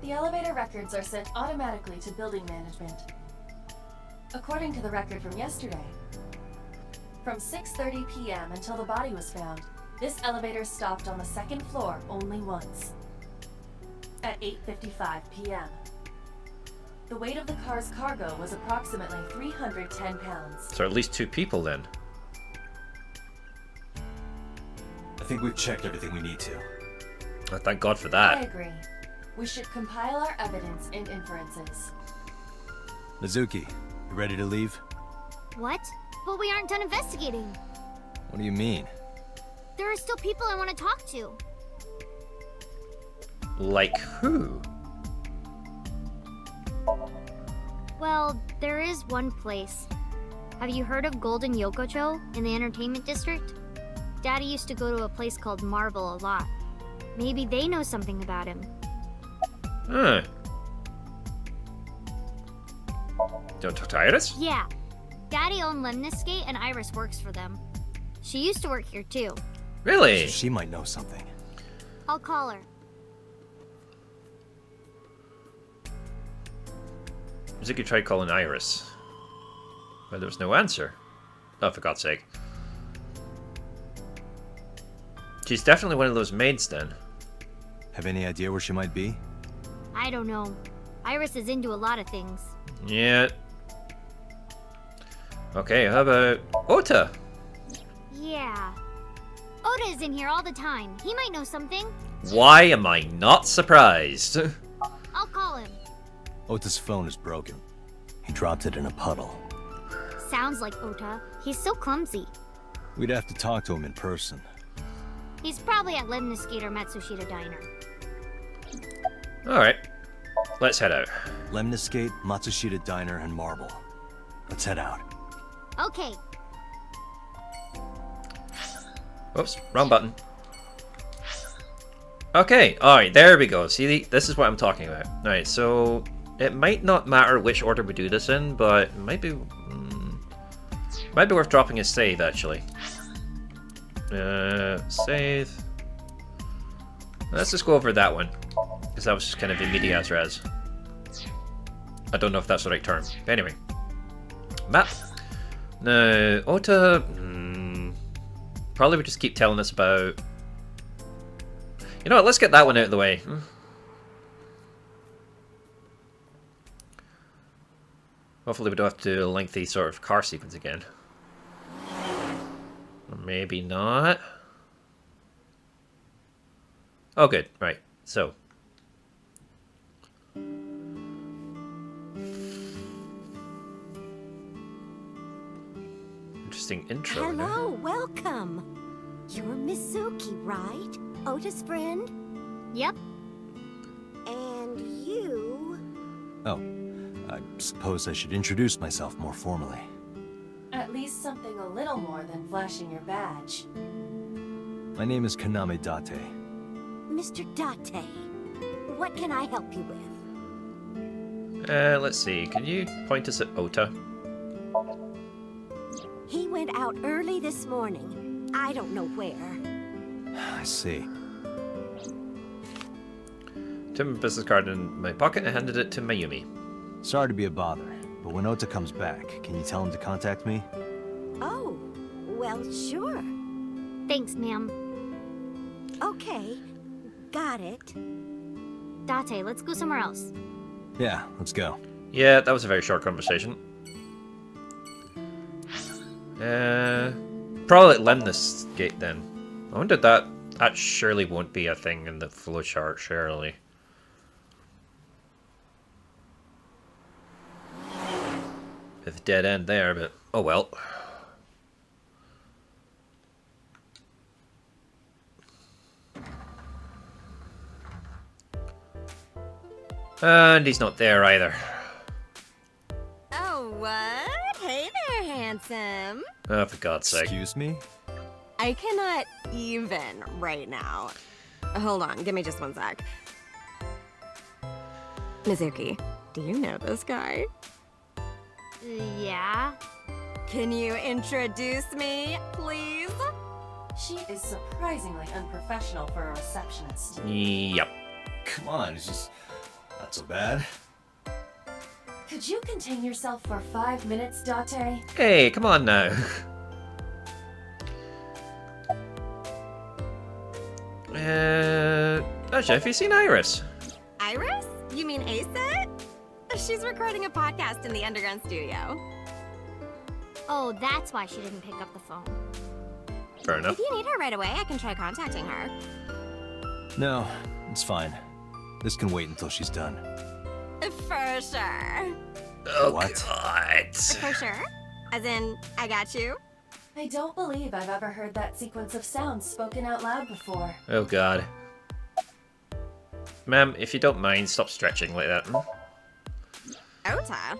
[SPEAKER 5] The elevator records are sent automatically to building management. According to the record from yesterday, from 6:30 p.m. until the body was found, this elevator stopped on the second floor only once. At 8:55 p.m. The weight of the car's cargo was approximately 310 pounds.
[SPEAKER 1] So at least 2 people then.
[SPEAKER 2] I think we've checked everything we need to.
[SPEAKER 1] Oh, thank God for
[SPEAKER 5] I
[SPEAKER 1] that.
[SPEAKER 5] agree. We should compile our evidence and inferences.
[SPEAKER 2] Mizuki, you ready to leave?
[SPEAKER 4] What? But we aren't done investigating.
[SPEAKER 2] What do you mean?
[SPEAKER 4] There are still people I want to talk to.
[SPEAKER 1] Like who?
[SPEAKER 4] Well, there is one place. Have you heard of Golden Yokocho in the entertainment district? Daddy used to go to a place called Marvel a lot. Maybe they know something about him.
[SPEAKER 1] Huh. Don't talk to Iris?
[SPEAKER 4] Yeah. Daddy owned Lemniscate and Iris works for them. She used to work here too.
[SPEAKER 1] Really?
[SPEAKER 2] She might know something.
[SPEAKER 4] I'll call her.
[SPEAKER 1] Mizuki tried calling Iris, but there was no answer. Oh, for God's sake. She's definitely one of those maids then.
[SPEAKER 2] Have any idea where she might be?
[SPEAKER 4] I don't know. Iris is into a lot of things.
[SPEAKER 1] Yeah. Okay, how about Ota?
[SPEAKER 4] Yeah. Oda is in here all the time. He might know something.
[SPEAKER 1] Why am I not surprised?
[SPEAKER 4] I'll call him.
[SPEAKER 2] Ota's phone is broken. He dropped it in a puddle.
[SPEAKER 4] Sounds like Ota. He's so clumsy.
[SPEAKER 2] We'd have to talk to him in person.
[SPEAKER 4] He's probably at Lemniscate or Matsushita Diner.
[SPEAKER 1] Alright, let's head out.
[SPEAKER 2] Lemniscate, Matsushita Diner, and Marble. Let's head out.
[SPEAKER 4] Okay.
[SPEAKER 1] Oops, wrong button. Okay, alright, there we go. See, this is what I'm talking about. Alright, so it might not matter which order we do this in, but it might be worth dropping a save, actually. Save. Let's just go over that one, because that was just kind of immediate as res. I don't know if that's the right term. But anyway. Map. No, Ota... probably would just keep telling us about... You know what, let's get that one out of the way. Hopefully we don't have to do a lengthy sort of car sequence again. Or maybe not. Oh good, right, so. Interesting intro.
[SPEAKER 10] Hello, welcome. You're Mizuki, right? Ota's friend?
[SPEAKER 4] Yep.
[SPEAKER 10] And you...
[SPEAKER 2] Oh, I suppose I should introduce myself more formally.
[SPEAKER 5] At least something a little more than flashing your badge.
[SPEAKER 2] My name is Kaname Date.
[SPEAKER 10] Mr. Date, what can I help you with?
[SPEAKER 1] Let's see. Can you point us at Ota?
[SPEAKER 10] He went out early this morning. I don't know where.
[SPEAKER 2] I see.
[SPEAKER 1] Took my business card in my pocket and handed it to Mayumi.
[SPEAKER 2] Sorry to be a bother, but when Ota comes back, can you tell him to contact me?
[SPEAKER 10] Oh, well, sure.
[SPEAKER 4] Thanks, ma'am.
[SPEAKER 10] Okay, got it.
[SPEAKER 4] Date, let's go somewhere else.
[SPEAKER 2] Yeah, let's go.
[SPEAKER 1] Yeah, that was a very short conversation. Probably at Lemnis Gate then. I wonder that surely won't be a thing in the flowchart, surely. Bit of a dead end there, but oh well. And he's not there either.
[SPEAKER 11] Oh, what? Hey there, handsome.
[SPEAKER 1] Oh, for God's sake.
[SPEAKER 2] Excuse me?
[SPEAKER 11] I cannot even right now. Hold on, give me just one sec. Mizuki, do you know this guy?
[SPEAKER 4] Yeah?
[SPEAKER 11] Can you introduce me, please?
[SPEAKER 5] She is surprisingly unprofessional for a receptionist.
[SPEAKER 1] Yep.
[SPEAKER 2] Come on, it's just not so bad.
[SPEAKER 5] Could you contain yourself for 5 minutes, Date?
[SPEAKER 1] Hey, come on now. Actually, have you seen Iris?
[SPEAKER 11] Iris? You mean Aset? She's recording a podcast in the underground studio.
[SPEAKER 4] Oh, that's why she didn't pick up the phone.
[SPEAKER 1] Fair enough.
[SPEAKER 11] If you need her right away, I can try contacting her.
[SPEAKER 2] No, it's fine. This can wait until she's done.
[SPEAKER 11] For sure.
[SPEAKER 1] Oh,
[SPEAKER 2] What?
[SPEAKER 1] God.
[SPEAKER 11] For sure? As in, I got you?
[SPEAKER 5] I don't believe I've ever heard that sequence of sounds spoken out loud before.
[SPEAKER 1] Oh, God. Ma'am, if you don't mind, stop stretching like that.
[SPEAKER 11] Ota?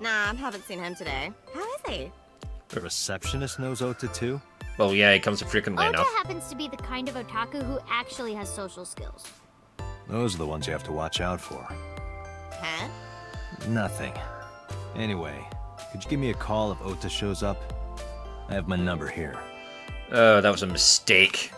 [SPEAKER 11] Nah, haven't seen him today. How is he?
[SPEAKER 2] The receptionist knows Ota too?
[SPEAKER 1] Well, yeah, he comes frequently
[SPEAKER 4] Ota
[SPEAKER 1] enough.
[SPEAKER 4] happens to be the kind of otaku who actually has social skills.
[SPEAKER 2] Those are the ones you have to watch out for.
[SPEAKER 11] Huh?
[SPEAKER 2] Nothing. Anyway, could you give me a call if Ota shows up? I have my number here.
[SPEAKER 1] Oh, that was a mistake.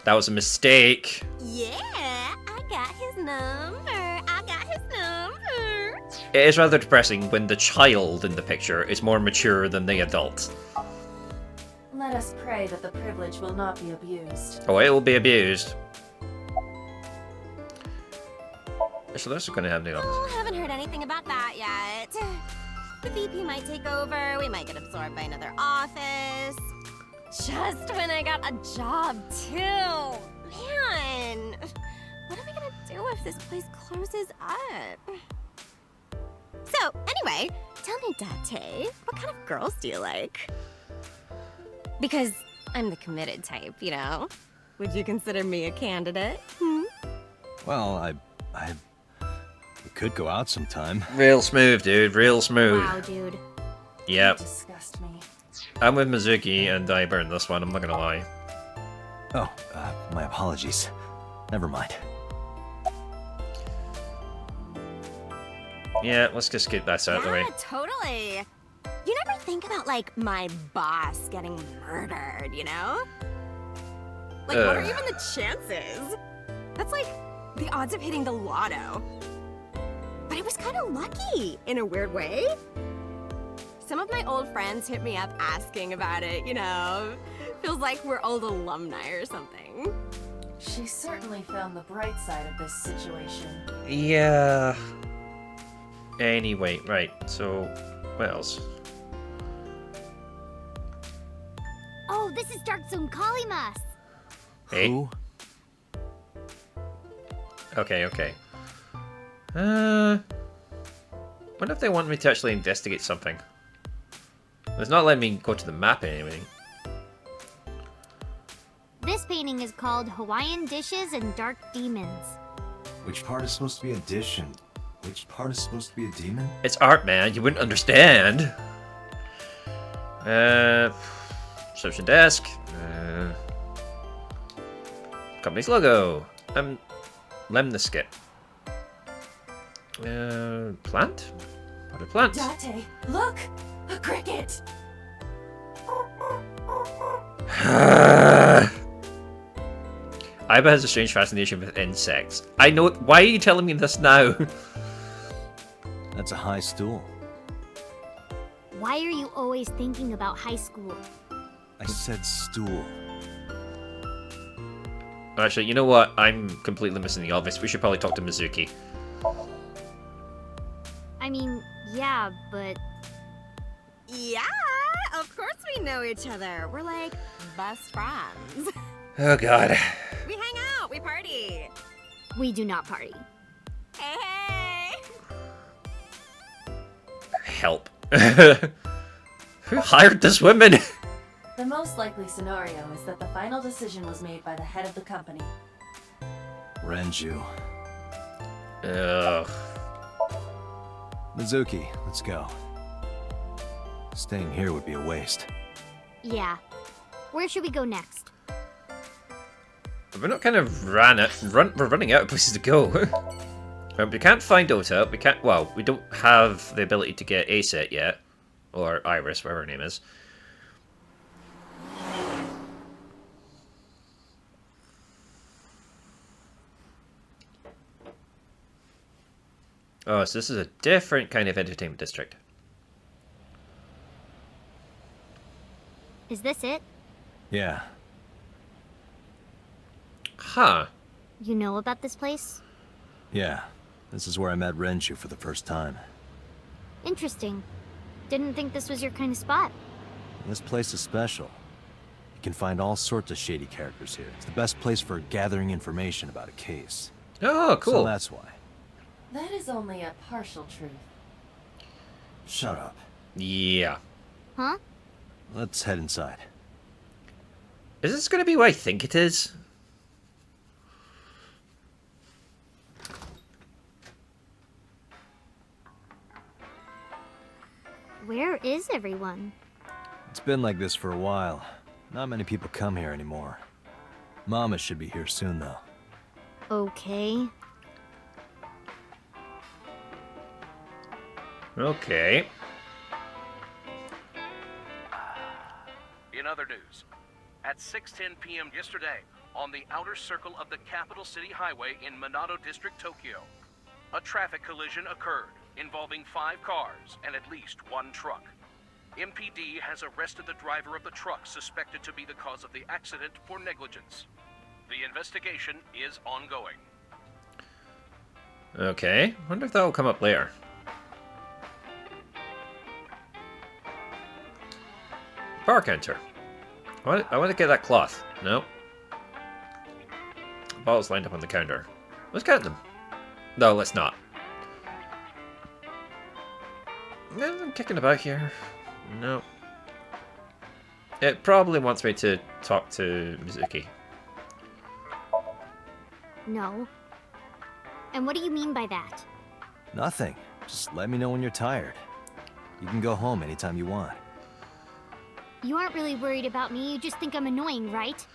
[SPEAKER 1] That was a mistake.
[SPEAKER 11] Yeah, I got his number. I got his number.
[SPEAKER 1] It is rather depressing when the child in the picture is more mature than the adult.
[SPEAKER 5] Let us pray that the privilege will not be abused.
[SPEAKER 1] Oh, it will be abused. So this is going to happen in the office.
[SPEAKER 11] Oh, haven't heard anything about that yet. The VP might take over. We might get absorbed by another office. Just when I got a job, too. Man, what am I gonna do if this place closes up? So, anyway, tell me, Date, what kind of girls do you like? Because I'm the committed type, you know? Would you consider me a candidate?
[SPEAKER 2] Well, we could go out sometime.
[SPEAKER 1] Real smooth, dude. Real smooth.
[SPEAKER 4] Wow, dude.
[SPEAKER 1] Yep.
[SPEAKER 5] You disgust me.
[SPEAKER 1] I'm with Mizuki and I burned this one, I'm not gonna lie.
[SPEAKER 2] Oh, my apologies. Never mind.
[SPEAKER 1] Yeah, let's just get that out of the way.
[SPEAKER 11] Yeah, totally. You never think about, like, my boss getting murdered, you know? Like, what are even the chances? That's like the odds of hitting the lotto. But I was kind of lucky, in a weird way. Some of my old friends hit me up asking about it, you know? Feels like we're old alumni or something.
[SPEAKER 5] She certainly found the bright side of this situation.
[SPEAKER 1] Yeah. Anyway, right, so what else?
[SPEAKER 4] Oh, this is Dark Zone Kalimas!
[SPEAKER 1] Hey?
[SPEAKER 2] Who?
[SPEAKER 1] Okay. Wonder if they want me to actually investigate something. It's not letting me go to the map or anything.
[SPEAKER 4] This painting is called Hawaiian Dishes and Dark Demons.
[SPEAKER 2] Which part is supposed to be a dish and which part is supposed to be a demon?
[SPEAKER 1] It's art, man. You wouldn't understand. Reception desk. Company's logo. Lemniscate. Plant? What are plants?
[SPEAKER 5] Date, look! A cricket!
[SPEAKER 1] Aiba has a strange fascination with insects. I know. Why are you telling me this now?
[SPEAKER 2] That's a high stool.
[SPEAKER 4] Why are you always thinking about high school?
[SPEAKER 2] I said stool.
[SPEAKER 1] Actually, you know what? I'm completely missing the obvious. We should probably talk to Mizuki.
[SPEAKER 4] I mean, yeah, but
[SPEAKER 11] Yeah, of course we know each other. We're like best friends.
[SPEAKER 1] Oh god.
[SPEAKER 11] We hang out, we party.
[SPEAKER 4] we do not party.
[SPEAKER 11] Hey, hey!
[SPEAKER 1] Help. Who hired this woman?
[SPEAKER 5] The most likely scenario is that the final decision was made by the head of the company.
[SPEAKER 2] Renju.
[SPEAKER 1] Ugh.
[SPEAKER 2] Mizuki, let's go. Staying here would be a waste.
[SPEAKER 4] Yeah. Where should we go next?
[SPEAKER 1] We're not kind of we're running out of places to go. We can't find Ota. We can't. Well, we don't have the ability to get Aset yet, or Iris, whatever her name is. Oh, so this is a different kind of entertainment district.
[SPEAKER 4] Is this it?
[SPEAKER 2] Yeah.
[SPEAKER 1] Huh.
[SPEAKER 4] You know about this place?
[SPEAKER 2] Yeah. This is where I met Renju for the first time.
[SPEAKER 4] Interesting. Didn't think this was your kind of spot.
[SPEAKER 2] This place is special. You can find all sorts of shady characters here. It's the best place for gathering information about a case.
[SPEAKER 1] Oh, cool.
[SPEAKER 2] So that's why.
[SPEAKER 5] That is only a partial truth.
[SPEAKER 2] Shut up.
[SPEAKER 1] Yeah.
[SPEAKER 4] Huh?
[SPEAKER 2] Let's head inside.
[SPEAKER 1] Is this going to be what I think it is?
[SPEAKER 4] Where is everyone?
[SPEAKER 2] It's been like this for a while. Not many people come here anymore. Mama should be here soon, though.
[SPEAKER 4] Okay.
[SPEAKER 1] Okay.
[SPEAKER 12] In other news, at 6:10 p.m. yesterday, on the outer circle of the Capital City Highway in Minato District, Tokyo, a traffic collision occurred involving 5 cars and at least 1 truck. MPD has arrested the driver of the truck suspected to be the cause of the accident for negligence. The investigation is ongoing.
[SPEAKER 1] Okay. Wonder if that will come up later. Bar counter. I want to get that cloth. No. Bottles lined up on the counter. Let's count them. No, let's not. I'm kicking about here. No. It probably wants me to talk to Mizuki.
[SPEAKER 4] No. And what do you mean by that?
[SPEAKER 2] Nothing. Just let me know when you're tired. You can go home anytime you want.
[SPEAKER 4] You aren't really worried about me, you just think I'm annoying, right?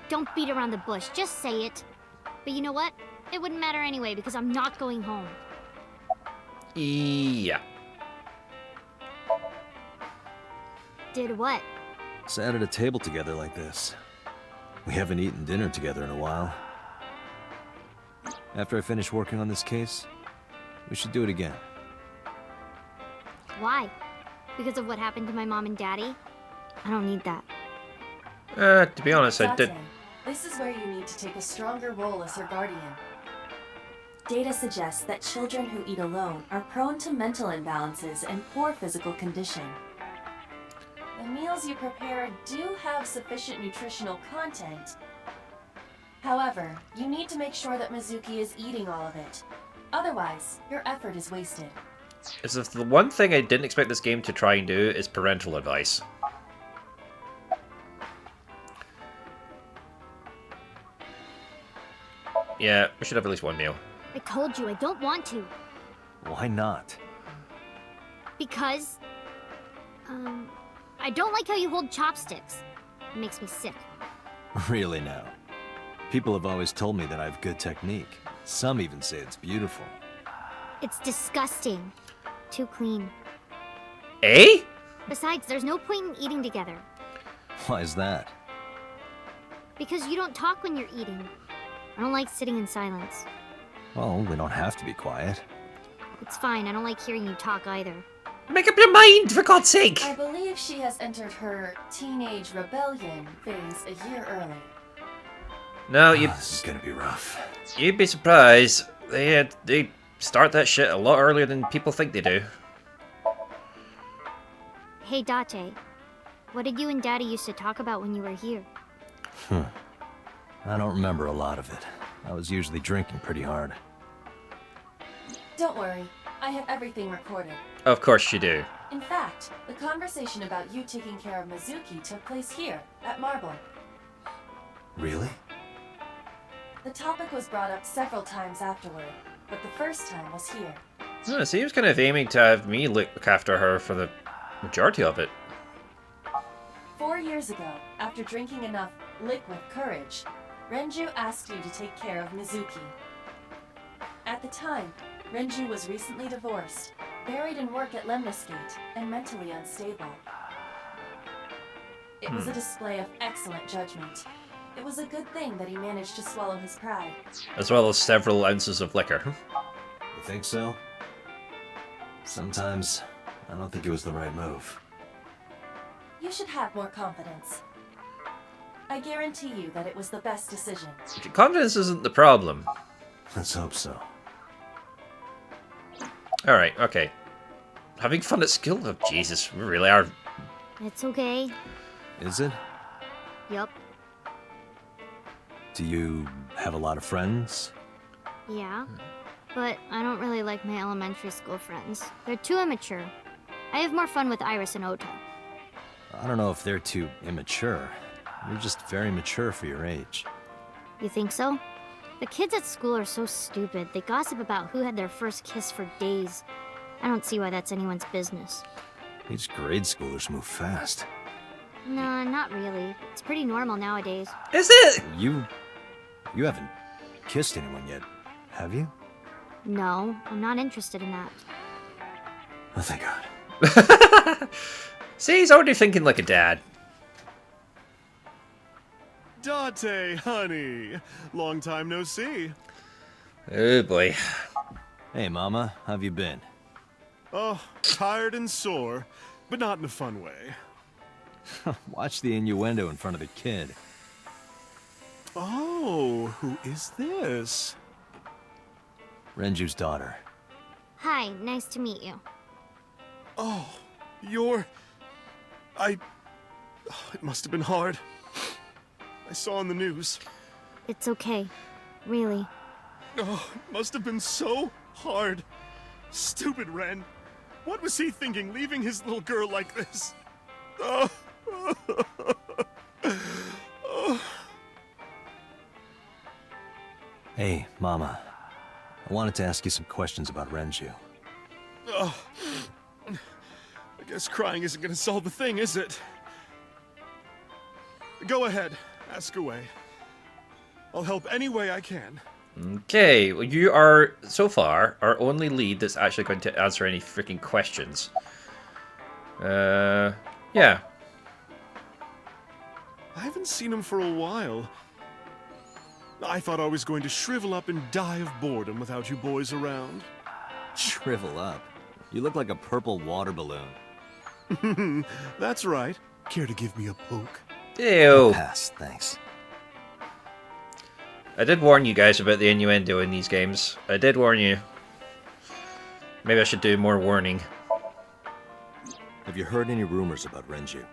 [SPEAKER 4] Don't beat around the bush, just say it. But you know what? It wouldn't matter anyway, because I'm not going home.
[SPEAKER 1] Yeah.
[SPEAKER 4] Did what?
[SPEAKER 2] Sat at a table together like this. We haven't eaten dinner together in a while. After I finish working on this case, we should do it again.
[SPEAKER 4] Why? Because of what happened to my mom and daddy? I don't need that.
[SPEAKER 1] To be honest, I did.
[SPEAKER 5] Date, this is where you need to take a stronger role as her guardian. Data suggests that children who eat alone are prone to mental imbalances and poor physical condition. The meals you prepare do have sufficient nutritional content. However, you need to make sure that Mizuki is eating all of it. Otherwise, your effort is wasted.
[SPEAKER 1] As if the one thing I didn't expect this game to try and do is parental advice. Yeah, we should have at least one meal.
[SPEAKER 4] I told you I don't want to.
[SPEAKER 2] Why not?
[SPEAKER 4] Because... I don't like how you hold chopsticks. It makes me sick.
[SPEAKER 2] Really now. People have always told me that I have good technique. Some even say it's beautiful.
[SPEAKER 4] It's disgusting. Too clean.
[SPEAKER 1] Eh?
[SPEAKER 4] Besides, there's no point in eating together.
[SPEAKER 2] Why is that?
[SPEAKER 4] Because you don't talk when you're eating. I don't like sitting in silence.
[SPEAKER 2] Well, we don't have to be quiet.
[SPEAKER 4] It's fine, I don't like hearing you talk either.
[SPEAKER 1] Make up your mind, for God's sake!
[SPEAKER 5] I believe she has entered her teenage rebellion phase a year early.
[SPEAKER 1] No,
[SPEAKER 2] This is gonna be rough.
[SPEAKER 1] you'd be surprised. They start that shit a lot earlier than people think they do.
[SPEAKER 4] Hey, Date. What did you and Daddy used to talk about when you were here?
[SPEAKER 2] I don't remember a lot of it. I was usually drinking pretty hard.
[SPEAKER 5] Don't worry, I have everything recorded.
[SPEAKER 1] Of course you do.
[SPEAKER 5] In fact, the conversation about you taking care of Mizuki took place here, at Marble.
[SPEAKER 2] Really?
[SPEAKER 5] The topic was brought up several times afterward, but the first time was here.
[SPEAKER 1] Oh, so he was kind of aiming to have me look after her for the majority of it.
[SPEAKER 5] 4 years ago, after drinking enough liquid courage, Renju asked you to take care of Mizuki. At the time, Renju was recently divorced, buried in work at Lemniscate, and mentally unstable. It was a display of excellent judgment. It was a good thing that he managed to swallow his pride.
[SPEAKER 1] As well as several ounces of liquor.
[SPEAKER 2] You think so? Sometimes, I don't think it was the right move.
[SPEAKER 5] You should have more confidence. I guarantee you that it was the best decision.
[SPEAKER 1] Confidence isn't the problem.
[SPEAKER 2] Let's hope so.
[SPEAKER 1] Alright, okay. Having fun at school? Oh, Jesus, we really are.
[SPEAKER 4] It's okay.
[SPEAKER 2] Is it?
[SPEAKER 4] Yup.
[SPEAKER 2] Do you have a lot of friends?
[SPEAKER 4] Yeah. But I don't really like my elementary school friends. They're too immature. I have more fun with Iris and Ota.
[SPEAKER 2] I don't know if they're too immature. You're just very mature for your age.
[SPEAKER 4] You think so? The kids at school are so stupid. They gossip about who had their first kiss for days. I don't see why that's anyone's business.
[SPEAKER 2] These grade schoolers move fast.
[SPEAKER 4] Nah, not really. It's pretty normal nowadays.
[SPEAKER 1] Is it?
[SPEAKER 2] You haven't kissed anyone yet, have you?
[SPEAKER 4] No, I'm not interested in that.
[SPEAKER 2] Oh, thank God.
[SPEAKER 1] See, he's already thinking like a dad.
[SPEAKER 8] Date, honey. Long time no see.
[SPEAKER 1] Oh boy.
[SPEAKER 2] Hey, Mama, how have you been?
[SPEAKER 8] Oh, tired and sore, but not in a fun way.
[SPEAKER 2] Watch the innuendo in front of the kid.
[SPEAKER 8] Oh, who is this?
[SPEAKER 2] Renju's daughter.
[SPEAKER 4] Hi, nice to meet you.
[SPEAKER 8] Oh, you're... It must have been hard. I saw on the news.
[SPEAKER 4] It's okay. Really.
[SPEAKER 8] Oh, it must have been so hard. Stupid Ren. What was he thinking, leaving his little girl like this? Oh.
[SPEAKER 2] Hey, Mama. I wanted to ask you some questions about Renju.
[SPEAKER 8] Oh. I guess crying isn't gonna solve the thing, is it? Go ahead. Ask away. I'll help any way I can.
[SPEAKER 1] Okay, well, you are, so far, our only lead that's actually going to answer any freaking questions. Yeah.
[SPEAKER 8] I haven't seen him for a while. I thought I was going to shrivel up and die of boredom without you boys around.
[SPEAKER 2] Shrivel up. You look like a purple water balloon.
[SPEAKER 8] That's right. Care to give me a poke?
[SPEAKER 1] Ew.
[SPEAKER 2] Pass, thanks.
[SPEAKER 1] I did warn you guys about the innuendo in these games. I did warn you. Maybe I should do more warning.
[SPEAKER 2] Have you heard any rumors about Renju?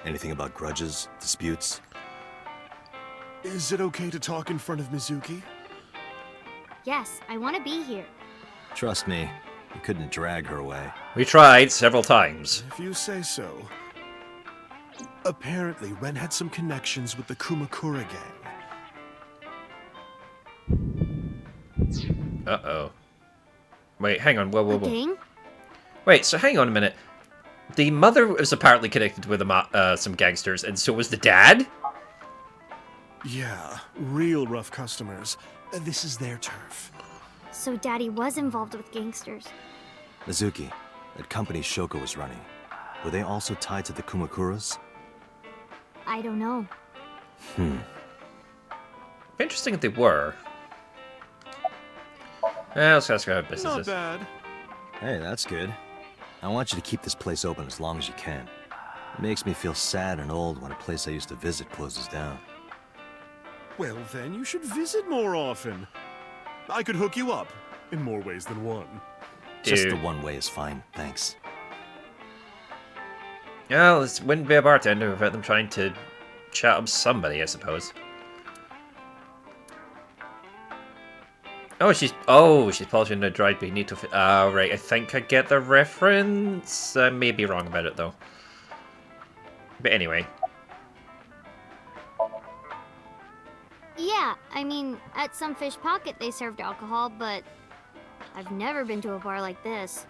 [SPEAKER 2] Anything about grudges, disputes?
[SPEAKER 8] Is it okay to talk in front of Mizuki?
[SPEAKER 4] Yes, I want to be here.
[SPEAKER 2] Trust me, you couldn't drag her away.
[SPEAKER 1] We tried several times.
[SPEAKER 8] If you say so. Apparently, Ren had some connections with the Kumakura gang.
[SPEAKER 1] Uh-oh. Wait, hang on. Whoa.
[SPEAKER 4] Gang?
[SPEAKER 1] Wait, so hang on a minute. The mother was apparently connected with some gangsters, and so was the dad?
[SPEAKER 8] Yeah, real rough customers. This is their turf.
[SPEAKER 4] So Daddy was involved with gangsters.
[SPEAKER 2] Mizuki, that company Shoko was running, were they also tied to the Kumakuras?
[SPEAKER 4] I don't know.
[SPEAKER 1] Interesting if they were. Let's ask how business
[SPEAKER 8] Not
[SPEAKER 1] is.
[SPEAKER 8] bad.
[SPEAKER 2] Hey, that's good. I want you to keep this place open as long as you can. It makes me feel sad and old when a place I used to visit closes down.
[SPEAKER 8] Well, then you should visit more often. I could hook you up in more ways than one.
[SPEAKER 2] Just the
[SPEAKER 1] Dude.
[SPEAKER 2] one way is fine, thanks.
[SPEAKER 1] Well, it wouldn't be a bartender without them trying to chat up somebody, I suppose. She's polishing the dried bonito. Oh, right. I think I get the reference. I may be wrong about it, though. But anyway.
[SPEAKER 4] Yeah, I mean, at some fish pocket they served alcohol, but I've never been to a bar like this.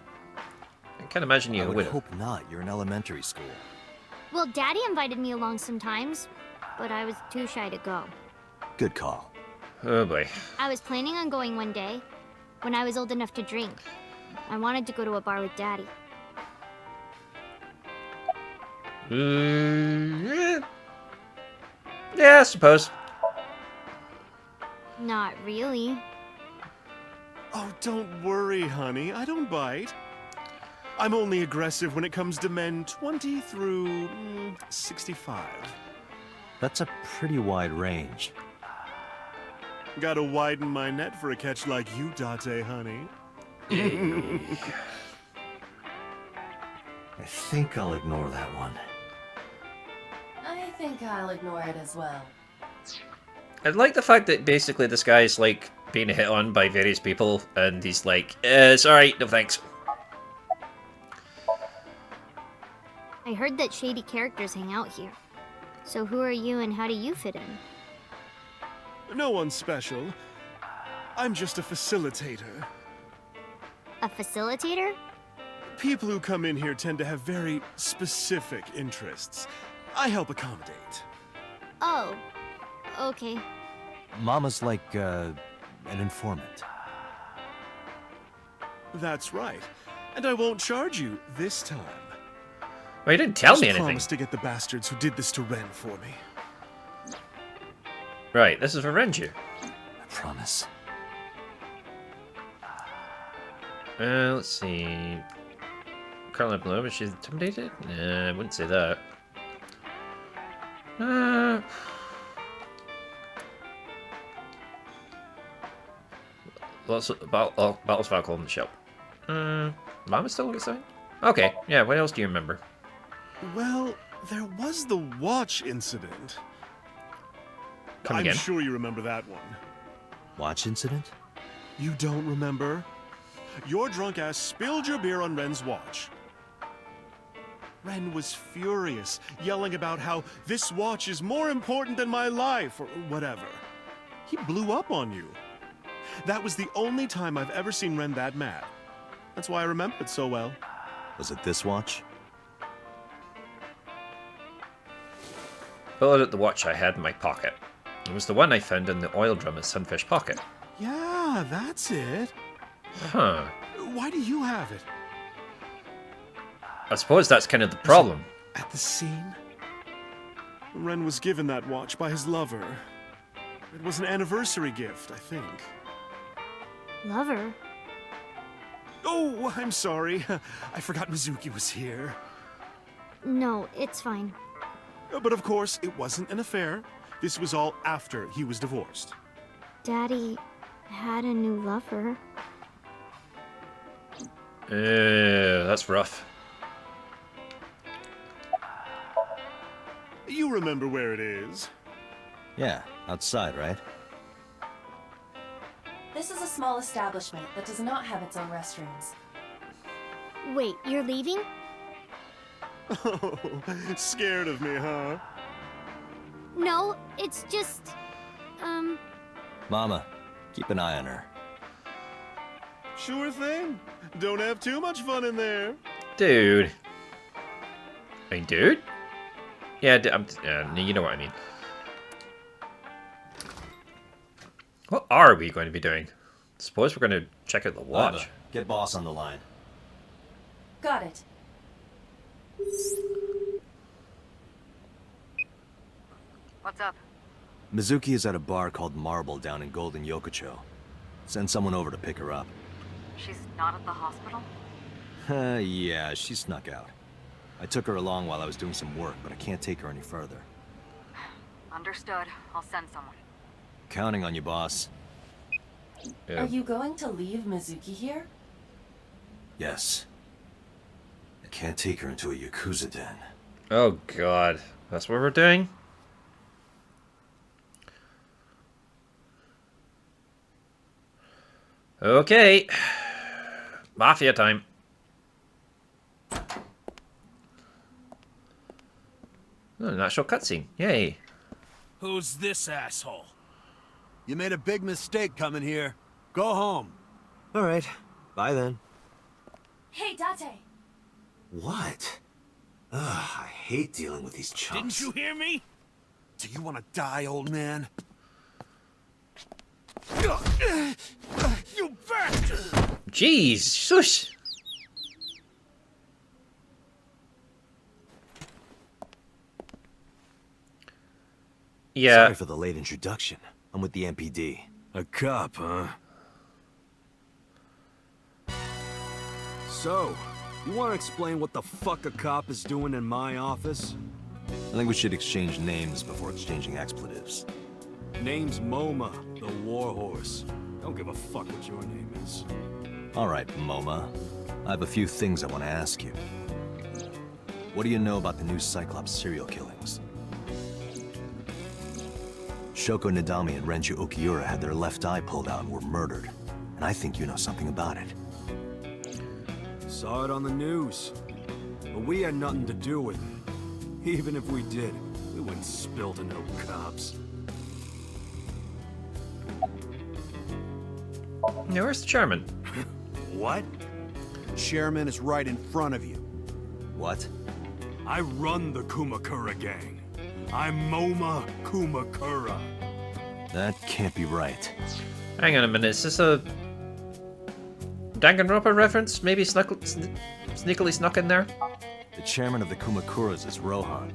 [SPEAKER 1] I can't imagine you
[SPEAKER 2] I would
[SPEAKER 1] would.
[SPEAKER 2] hope not. You're in elementary school.
[SPEAKER 4] Well, Daddy invited me along sometimes, but I was too shy to go.
[SPEAKER 2] Good call.
[SPEAKER 1] Oh, boy.
[SPEAKER 4] I was planning on going one day, when I was old enough to drink. I wanted to go to a bar with Daddy.
[SPEAKER 1] Yeah, I suppose.
[SPEAKER 4] Not really.
[SPEAKER 8] Oh, don't worry, honey. I don't bite. I'm only aggressive when it comes to men 20 through 65.
[SPEAKER 2] That's a pretty wide range.
[SPEAKER 8] Gotta widen my net for a catch like you, Date, honey.
[SPEAKER 2] I think I'll ignore that one.
[SPEAKER 5] I think I'll ignore it as well.
[SPEAKER 1] I like the fact that basically this guy's like being hit on by various people, and he's like, sorry, no thanks.
[SPEAKER 4] I heard that shady characters hang out here. So who are you and how do you fit in?
[SPEAKER 8] No one special. I'm just a facilitator.
[SPEAKER 4] A facilitator?
[SPEAKER 8] People who come in here tend to have very specific interests. I help accommodate.
[SPEAKER 4] Oh, okay.
[SPEAKER 2] Mama's like, an informant.
[SPEAKER 8] That's right. And I won't charge you this time.
[SPEAKER 1] Well, you didn't tell
[SPEAKER 8] Just
[SPEAKER 1] me anything.
[SPEAKER 8] promise to get the bastards who did this to Ren for me.
[SPEAKER 1] Right, this is for Renju.
[SPEAKER 2] I promise.
[SPEAKER 1] Let's see. Carolina Bloom, is she intimidated? Nah, I wouldn't say that. Lots of battles Falcon on the shelf. Mama's still listening? Okay, yeah, what else do you remember?
[SPEAKER 8] Well, there was the watch incident.
[SPEAKER 1] Come
[SPEAKER 8] I'm
[SPEAKER 1] again?
[SPEAKER 8] sure you remember that one.
[SPEAKER 2] Watch incident?
[SPEAKER 8] You don't remember? Your drunk ass spilled your beer on Ren's watch. Ren was furious, yelling about how this watch is more important than my life, or whatever. He blew up on you. That was the only time I've ever seen Ren that mad. That's why I remember it so well.
[SPEAKER 2] Was it this watch?
[SPEAKER 1] Pulled out the watch I had in my pocket. It was the one I found in the oil drum in Sunfish Pocket.
[SPEAKER 8] Yeah, that's it.
[SPEAKER 1] Huh.
[SPEAKER 8] Why do you have it?
[SPEAKER 1] I suppose that's kind of the problem.
[SPEAKER 8] At the scene? Ren was given that watch by his lover. It was an anniversary gift, I think.
[SPEAKER 4] Lover?
[SPEAKER 8] Oh, I'm sorry. I forgot Mizuki was here.
[SPEAKER 4] No, it's fine.
[SPEAKER 8] But of course, it wasn't an affair. This was all after he was divorced.
[SPEAKER 4] Daddy had a new lover.
[SPEAKER 1] That's rough.
[SPEAKER 8] You remember where it is?
[SPEAKER 2] Yeah, outside, right?
[SPEAKER 5] This is a small establishment that does not have its own restrooms.
[SPEAKER 4] Wait, you're leaving?
[SPEAKER 8] Oh, scared of me, huh?
[SPEAKER 4] No, it's just...
[SPEAKER 2] Mama, keep an eye on her.
[SPEAKER 8] Sure thing. Don't have too much fun in there.
[SPEAKER 1] Dude. Hey, dude? Yeah, you know what I mean. What are we going to be doing? Suppose we're going to check out the watch.
[SPEAKER 2] Iva, get boss on the line.
[SPEAKER 5] Got it.
[SPEAKER 3] What's up?
[SPEAKER 2] Mizuki is at a bar called Marble down in Golden Yokocho. Send someone over to pick her up.
[SPEAKER 3] She's not at the hospital?
[SPEAKER 2] Yeah, she snuck out. I took her along while I was doing some work, but I can't take her any further.
[SPEAKER 3] Understood. I'll send someone.
[SPEAKER 2] Counting on you, boss.
[SPEAKER 1] Yeah.
[SPEAKER 5] Are you going to leave Mizuki here?
[SPEAKER 2] Yes. I can't take her into a Yakuza den.
[SPEAKER 1] Oh god. That's what we're doing? Okay. Mafia time. Oh, an actual cutscene. Yay.
[SPEAKER 9] Who's this asshole?
[SPEAKER 13] You made a big mistake coming here. Go home.
[SPEAKER 2] All right. Bye then.
[SPEAKER 5] Hey, Date!
[SPEAKER 2] What? Ugh, I hate dealing with these chumps.
[SPEAKER 9] Didn't you hear me?
[SPEAKER 13] Do you want to die, old man?
[SPEAKER 9] You bastard!
[SPEAKER 1] Jeez, shush. Yeah.
[SPEAKER 2] Sorry for the late introduction. I'm with the MPD.
[SPEAKER 13] A cop, huh? So, you want to explain what the fuck a cop is doing in my office?
[SPEAKER 2] I think we should exchange names before exchanging expletives.
[SPEAKER 13] Name's MoMA, the Warhorse. Don't give a fuck what your name is.
[SPEAKER 2] All right, MoMA. I have a few things I want to ask you. What do you know about the new Cyclops serial killings? Shoko Nadami and Renju Okiura had their left eye pulled out and were murdered. And I think you know something about it.
[SPEAKER 13] Saw it on the news. But we had nothing to do with it. Even if we did, we wouldn't spill to no cops.
[SPEAKER 1] Yeah, where's the chairman?
[SPEAKER 13] What? Chairman is right in front of you.
[SPEAKER 2] What?
[SPEAKER 13] I run the Kumakura gang. I'm MoMA Kumakura.
[SPEAKER 2] That can't be right.
[SPEAKER 1] Hang on a minute, is this a Danganronpa reference? Maybe sneakily snuck in there?
[SPEAKER 2] The chairman of the Kumakuras is Rohan.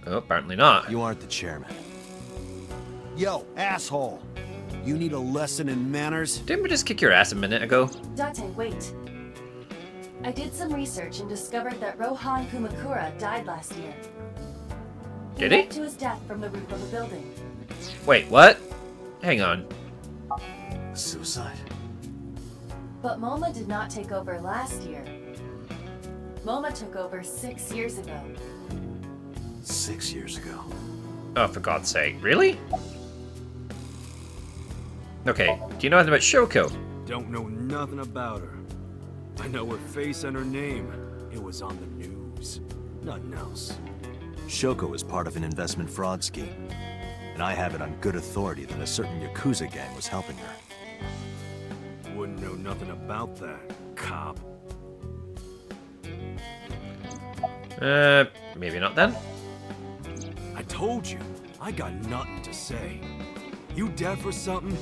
[SPEAKER 1] Oh, apparently not.
[SPEAKER 2] You aren't the chairman.
[SPEAKER 13] Yo, asshole. You need a lesson in manners?
[SPEAKER 1] Didn't we just kick your ass a minute ago?
[SPEAKER 5] Date, wait. I did some research and discovered that Rohan Kumakura died last year.
[SPEAKER 1] Did he?
[SPEAKER 5] Went to his death from the roof of a building.
[SPEAKER 1] Wait, what? Hang on.
[SPEAKER 2] Suicide?
[SPEAKER 5] But MoMA did not take over last year. MoMA took over 6 years ago.
[SPEAKER 2] 6 years ago.
[SPEAKER 1] Oh, for God's sake. Really? Okay, do you know anything about Shoko?
[SPEAKER 13] Don't know nothing about her. I know her face and her name. It was on the news. Nothing else.
[SPEAKER 2] Shoko was part of an investment fraud scheme. And I have it on good authority that a certain Yakuza gang was helping her.
[SPEAKER 13] Wouldn't know nothing about that, cop.
[SPEAKER 1] Maybe not then.
[SPEAKER 13] I told you, I got nothing to say. You deaf or something?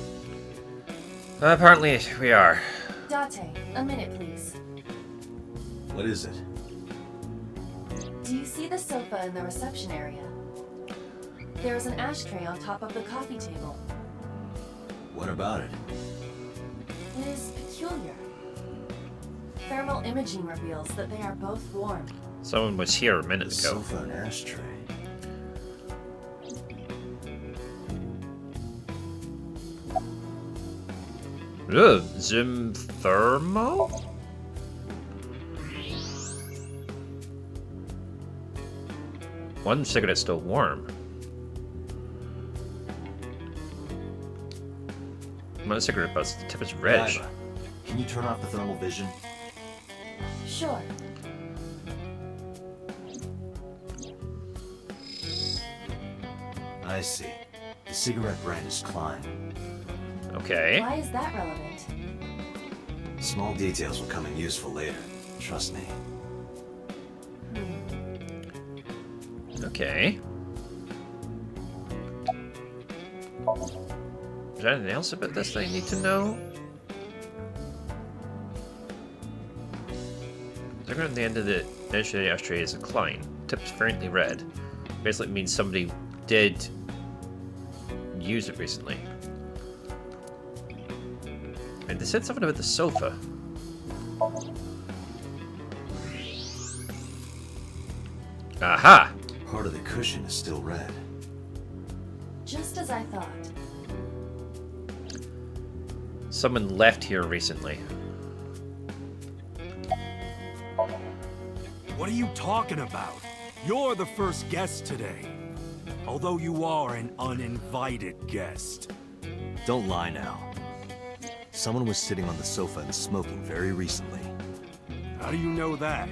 [SPEAKER 1] Apparently we are.
[SPEAKER 5] Date, a minute please.
[SPEAKER 2] What is it?
[SPEAKER 5] Do you see the sofa in the reception area? There is an ashtray on top of the coffee table.
[SPEAKER 2] What about it?
[SPEAKER 5] It is peculiar. Thermal imaging reveals that they are both warm.
[SPEAKER 1] Someone was here a minute
[SPEAKER 2] The
[SPEAKER 1] ago.
[SPEAKER 2] sofa and ashtray.
[SPEAKER 1] Ugh, Zoom Thermo? One cigarette's still warm. One cigarette, but the tip is red.
[SPEAKER 2] Iva, can you turn off the thermal vision?
[SPEAKER 5] Sure.
[SPEAKER 2] I see. The cigarette brand is Klein.
[SPEAKER 1] Okay.
[SPEAKER 5] Why is that relevant?
[SPEAKER 2] Small details will come in useful later. Trust me.
[SPEAKER 1] Okay. Is there anything else about this that I need to know? Looking at the end of the edge of the ashtray is a decline. Tip's faintly red. Basically, it means somebody did use it recently. And they said something about the sofa. Aha!
[SPEAKER 2] Part of the cushion is still red.
[SPEAKER 5] Just as I thought.
[SPEAKER 1] Someone left here recently.
[SPEAKER 13] What are you talking about? You're the first guest today. Although you are an uninvited guest.
[SPEAKER 2] Don't lie now. Someone was sitting on the sofa and smoking very recently.
[SPEAKER 13] How do you know that?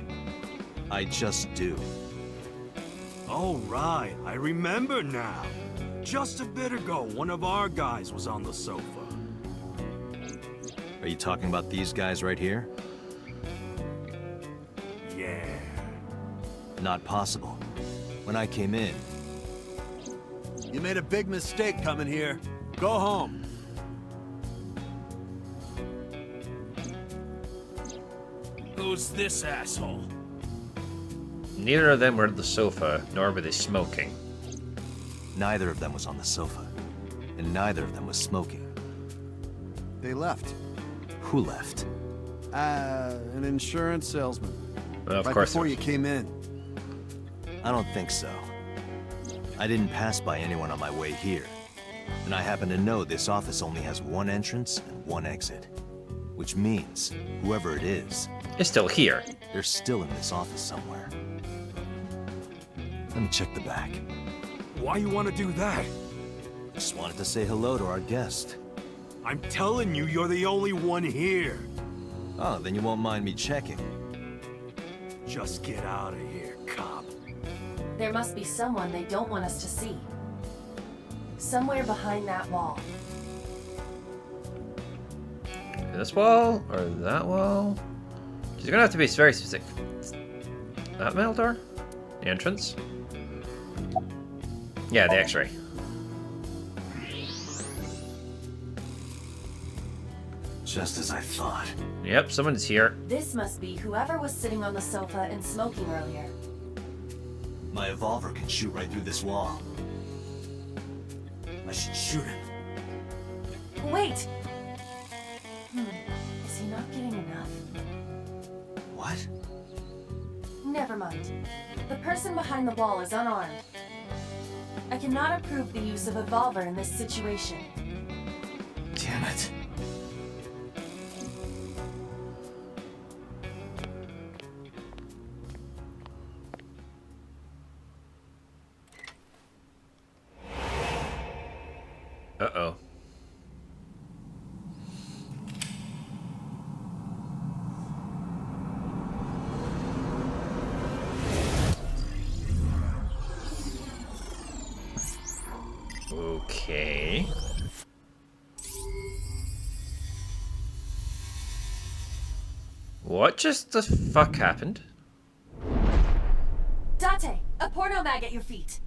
[SPEAKER 2] I just do.
[SPEAKER 13] Oh, right. I remember now. Just a bit ago, one of our guys was on the sofa.
[SPEAKER 2] Are you talking about these guys right here?
[SPEAKER 13] Yeah.
[SPEAKER 2] Not possible. When I came in...
[SPEAKER 14] You made a big mistake coming here. Go home.
[SPEAKER 9] Who's this asshole?
[SPEAKER 1] Neither of them were at the sofa, nor were they smoking.
[SPEAKER 2] Neither of them was on the sofa. And neither of them was smoking.
[SPEAKER 14] They left.
[SPEAKER 2] Who left?
[SPEAKER 14] An insurance salesman.
[SPEAKER 1] Well, of
[SPEAKER 14] right
[SPEAKER 1] course
[SPEAKER 14] before
[SPEAKER 1] it
[SPEAKER 14] you
[SPEAKER 1] was.
[SPEAKER 14] came in.
[SPEAKER 2] I don't think so. I didn't pass by anyone on my way here. And I happen to know this office only has one entrance and one exit. Which means, whoever it is...
[SPEAKER 1] It's still here.
[SPEAKER 2] They're still in this office somewhere. Let me check the back.
[SPEAKER 13] Why you want to do that?
[SPEAKER 2] Just wanted to say hello to our guest.
[SPEAKER 13] I'm telling you, you're the only one here.
[SPEAKER 2] Oh, then you won't mind me checking.
[SPEAKER 13] Just get out of here, cop.
[SPEAKER 5] There must be someone they don't want us to see. Somewhere behind that wall.
[SPEAKER 1] This wall? Or that wall? She's gonna have to be very specific. That metal door? The entrance? Yeah, the x-ray.
[SPEAKER 2] Just as I thought.
[SPEAKER 1] Yep, someone's here.
[SPEAKER 5] This must be whoever was sitting on the sofa and smoking earlier.
[SPEAKER 2] My evolver can shoot right through this wall. I should shoot him.
[SPEAKER 5] Wait! Is he not getting enough?
[SPEAKER 2] What?
[SPEAKER 5] Never mind. The person behind the wall is unarmed. I cannot approve the use of a revolver in this situation.
[SPEAKER 2] Damn it.
[SPEAKER 1] Uh-oh. Okay. What just the fuck happened?
[SPEAKER 5] Date, a porno mag at your feet.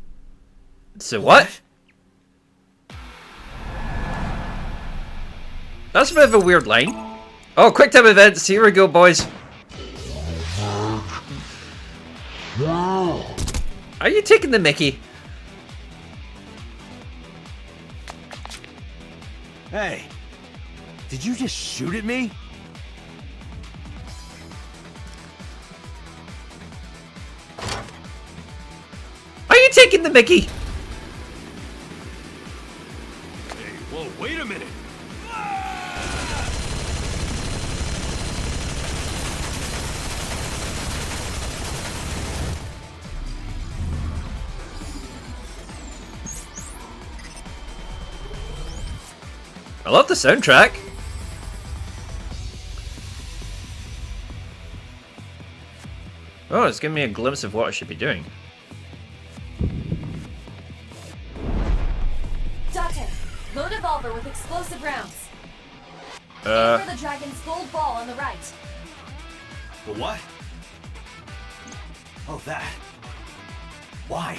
[SPEAKER 1] So what? That's a bit of a weird line. Oh, quick time events. Here we go, boys. Are you taking the mickey?
[SPEAKER 2] Hey, did you just shoot at me?
[SPEAKER 1] Are you taking the mickey?
[SPEAKER 13] Hey, whoa, wait a minute.
[SPEAKER 1] I love the soundtrack. Oh, it's giving me a glimpse of what I should be doing.
[SPEAKER 5] Date, load revolver with explosive rounds. Aim for the dragon's gold ball on the right.
[SPEAKER 2] The what? Oh, that. Why?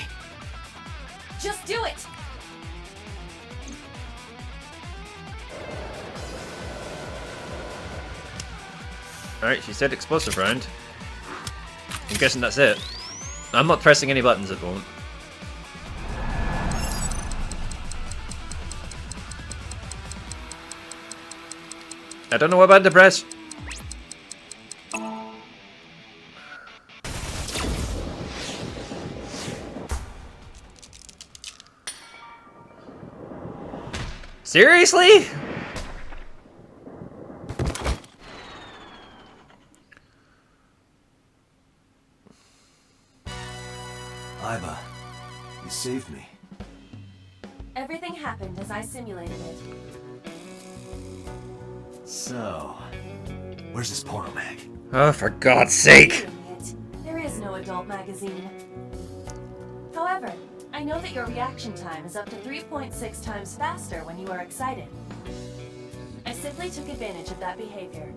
[SPEAKER 5] Just do it!
[SPEAKER 1] Alright, she said explosive round. I'm guessing that's it. I'm not pressing any buttons at the moment. I don't know what button to press. Seriously?
[SPEAKER 2] Iva, you saved me.
[SPEAKER 5] Everything happened as I simulated it.
[SPEAKER 2] So, where's this porno mag?
[SPEAKER 1] Oh, for God's sake!
[SPEAKER 5] Idiot. There is no adult magazine. However, I know that your reaction time is up to 3.6 times faster when you are excited. I simply took advantage of that behavior.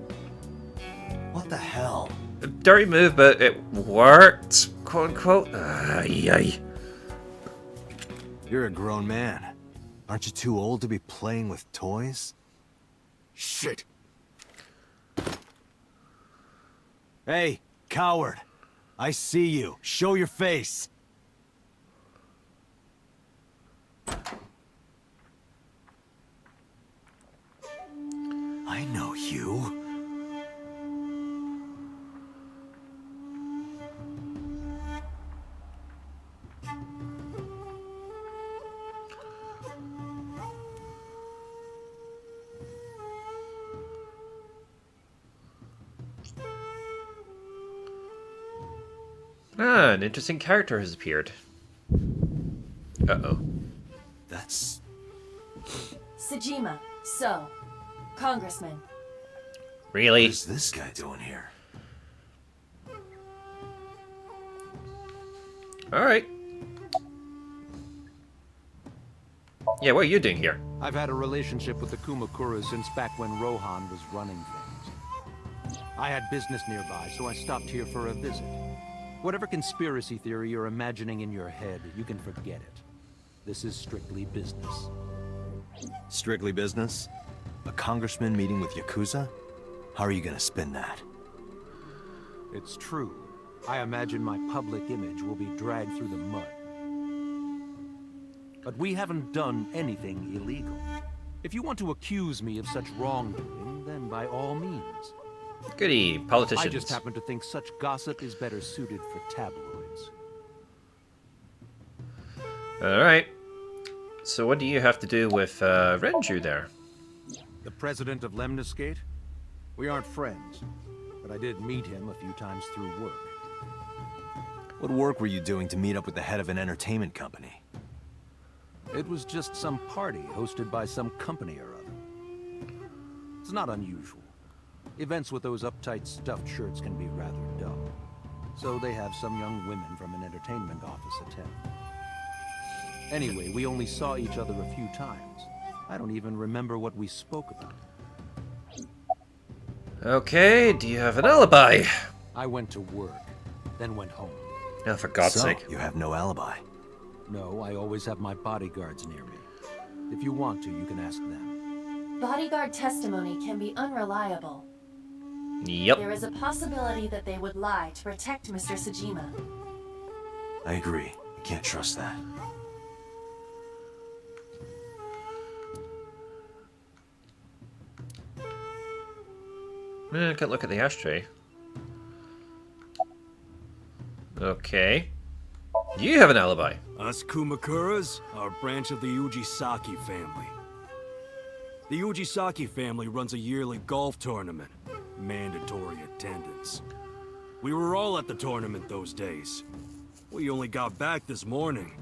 [SPEAKER 2] What the hell?
[SPEAKER 1] A dirty move, but it worked, quote unquote. Yay.
[SPEAKER 2] You're a grown man. Aren't you too old to be playing with toys?
[SPEAKER 13] Shit.
[SPEAKER 2] Hey, coward. I see you. Show your face. I know you.
[SPEAKER 1] Ah, an interesting character has appeared. Uh-oh.
[SPEAKER 2] That's...
[SPEAKER 5] Sejima, so, Congressman.
[SPEAKER 1] Really?
[SPEAKER 2] What's this guy doing here?
[SPEAKER 1] Alright. Yeah, what are you doing here?
[SPEAKER 15] I've had a relationship with the Kumakuras since back when Rohan was running things. I had business nearby, so I stopped here for a visit. Whatever conspiracy theory you're imagining in your head, you can forget it. This is strictly business.
[SPEAKER 2] Strictly business? A congressman meeting with Yakuza? How are you gonna spin that?
[SPEAKER 15] It's true. I imagine my public image will be dragged through the mud. But we haven't done anything illegal. If you want to accuse me of such wrongdoing, then by all means.
[SPEAKER 1] Goody, politicians.
[SPEAKER 15] I just happen to think such gossip is better suited for tabloids.
[SPEAKER 1] Alright. So what do you have to do with Renju there?
[SPEAKER 15] The president of Lemniscate? We aren't friends, but I did meet him a few times through work.
[SPEAKER 2] What work were you doing to meet up with the head of an entertainment company?
[SPEAKER 15] It was just some party hosted by some company or other. It's not unusual. Events with those uptight stuffed shirts can be rather dull. So they have some young women from an entertainment office attend. Anyway, we only saw each other a few times. I don't even remember what we spoke about.
[SPEAKER 1] Okay, do you have an alibi?
[SPEAKER 15] I went to work, then went home.
[SPEAKER 1] Oh, for God's sake.
[SPEAKER 2] You have no alibi.
[SPEAKER 15] No, I always have my bodyguards near me. If you want to, you can ask them.
[SPEAKER 5] Bodyguard testimony can be unreliable.
[SPEAKER 1] Yep.
[SPEAKER 5] There is a possibility that they would lie to protect Mr. Sejima.
[SPEAKER 2] I agree. You can't trust that.
[SPEAKER 1] I can't look at the ashtray. Okay. You have an alibi.
[SPEAKER 13] Us Kumakuras are a branch of the Ujisaki family. The Ujisaki family runs a yearly golf tournament. Mandatory attendance. We were all at the tournament those days. We only got back this morning.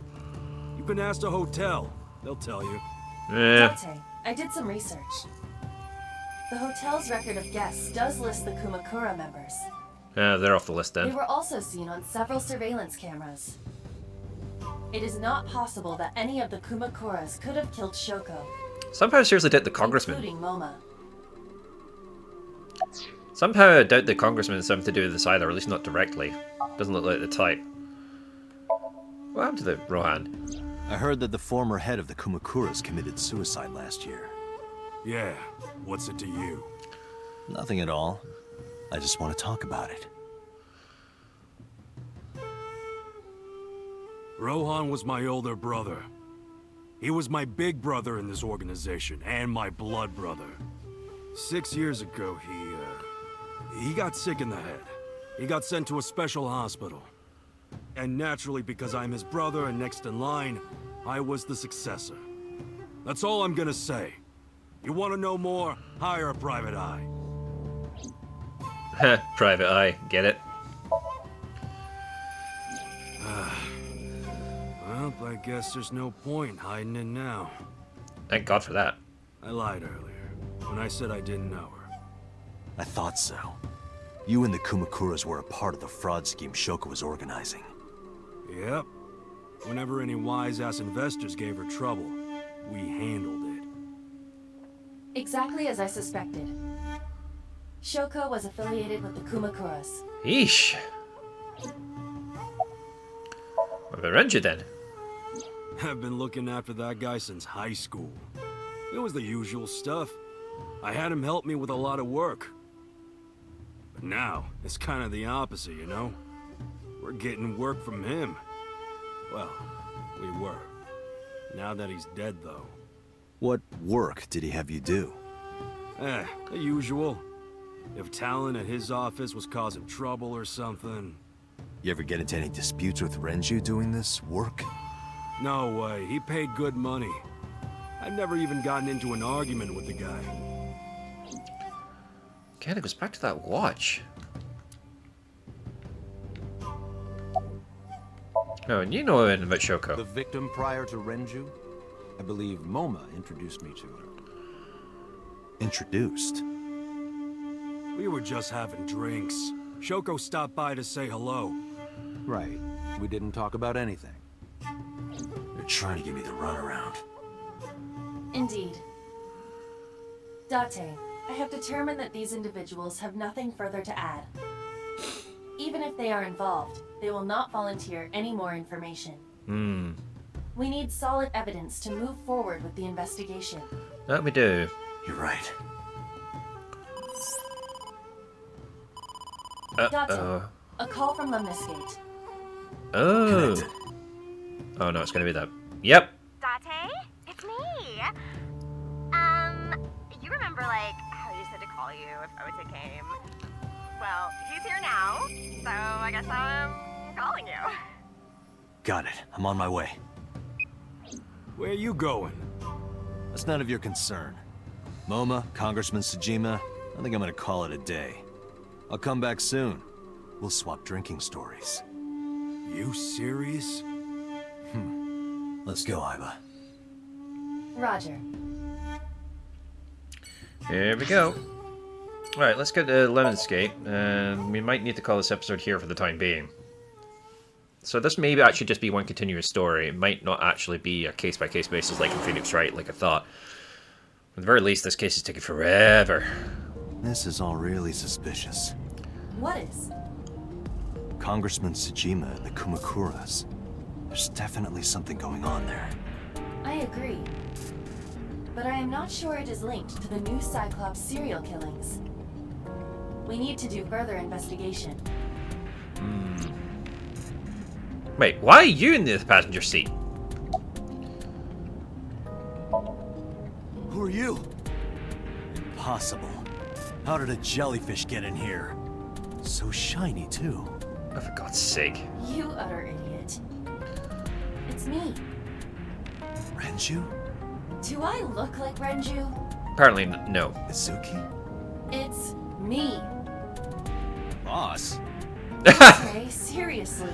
[SPEAKER 13] You can ask the hotel. They'll tell you.
[SPEAKER 5] Date, I did some research. The hotel's record of guests does list the Kumakura members.
[SPEAKER 1] They're off the list
[SPEAKER 5] They
[SPEAKER 1] then.
[SPEAKER 5] were also seen on several surveillance cameras. It is not possible that any of the Kumakuras could have killed Shoko.
[SPEAKER 1] Somehow seriously did the congressman.
[SPEAKER 5] Including Moma.
[SPEAKER 1] Somehow I doubt the congressman has something to do with this either, or at least not directly. Doesn't look like the type. What happened to the Rohan?
[SPEAKER 2] I heard that the former head of the Kumakuras committed suicide last year.
[SPEAKER 13] Yeah, what's it to you?
[SPEAKER 2] Nothing at all. I just want to talk about it.
[SPEAKER 13] Rohan was my older brother. He was my big brother in this organization, and my blood brother. 6 years ago, he got sick in the head. He got sent to a special hospital. And naturally, because I'm his brother and next in line, I was the successor. That's all I'm gonna say. You want to know more? Hire a private eye.
[SPEAKER 1] Private eye, get it?
[SPEAKER 13] Well, I guess there's no point hiding it now.
[SPEAKER 1] Thank God for that.
[SPEAKER 13] I lied earlier, when I said I didn't know her.
[SPEAKER 2] I thought so. You and the Kumakuras were a part of the fraud scheme Shoko was organizing.
[SPEAKER 13] Yep. Whenever any wise-ass investors gave her trouble, we handled it.
[SPEAKER 5] Exactly as I suspected. Shoko was affiliated with the Kumakuras.
[SPEAKER 1] Yeesh. What about Renju then?
[SPEAKER 13] I've been looking after that guy since high school. It was the usual stuff. I had him help me with a lot of work. But now, it's kind of the opposite, you know? We're getting work from him. Well, we were. Now that he's dead, though.
[SPEAKER 2] What work did he have you do?
[SPEAKER 13] The usual. If Talon at his office was causing trouble or something.
[SPEAKER 2] You ever get into any disputes with Renju doing this work?
[SPEAKER 13] No way, he paid good money. I've never even gotten into an argument with the guy.
[SPEAKER 1] Again, it goes back to that watch. Oh, and you know about Shoko.
[SPEAKER 15] The victim prior to Renju? I believe Moma introduced me to her.
[SPEAKER 2] Introduced?
[SPEAKER 13] We were just having drinks. Shoko stopped by to say hello.
[SPEAKER 15] Right. We didn't talk about anything.
[SPEAKER 2] You're trying to give me the runaround.
[SPEAKER 5] Indeed. Date, I have determined that these individuals have nothing further to add. Even if they are involved, they will not volunteer any more information. We need solid evidence to move forward with the investigation.
[SPEAKER 1] That we do.
[SPEAKER 2] You're right.
[SPEAKER 5] Date, a call from Lemniscate.
[SPEAKER 1] Oh.
[SPEAKER 2] Connected.
[SPEAKER 1] Oh no, it's gonna be that. Yep.
[SPEAKER 11] Date? It's me! You remember, like, how you said to call you if Ota came? Well, he's here now, so I guess I'm calling you.
[SPEAKER 2] Got it. I'm on my way.
[SPEAKER 13] Where are you going?
[SPEAKER 2] That's none of your concern. Moma, Congressman Tsujima, I think I'm gonna call it a day. I'll come back soon. We'll swap drinking stories.
[SPEAKER 13] You serious?
[SPEAKER 2] Let's go, Iba.
[SPEAKER 5] Roger.
[SPEAKER 1] Here we go. Alright, let's get to Lemniscate, and we might need to call this episode here for the time being. So this may actually just be one continuous story. It might not actually be a case-by-case basis like in Phoenix Wright, like I thought. At the very least, this case is taking forever.
[SPEAKER 2] This is all really suspicious.
[SPEAKER 5] What is?
[SPEAKER 2] Congressman Tsujima and the Kumakuras. There's definitely something going on there.
[SPEAKER 5] I agree. But I am not sure it is linked to the new Cyclops serial killings. We need to do further investigation.
[SPEAKER 1] Wait, why are you in the passenger seat?
[SPEAKER 2] Who are you? Impossible. How did a jellyfish get in here? So shiny, too.
[SPEAKER 1] Oh, for God's sake.
[SPEAKER 5] You utter idiot. It's me.
[SPEAKER 2] Renju?
[SPEAKER 5] Do I look like Renju?
[SPEAKER 1] Apparently, no.
[SPEAKER 2] Izuki?
[SPEAKER 5] It's me.
[SPEAKER 2] Boss?
[SPEAKER 5] Okay, seriously.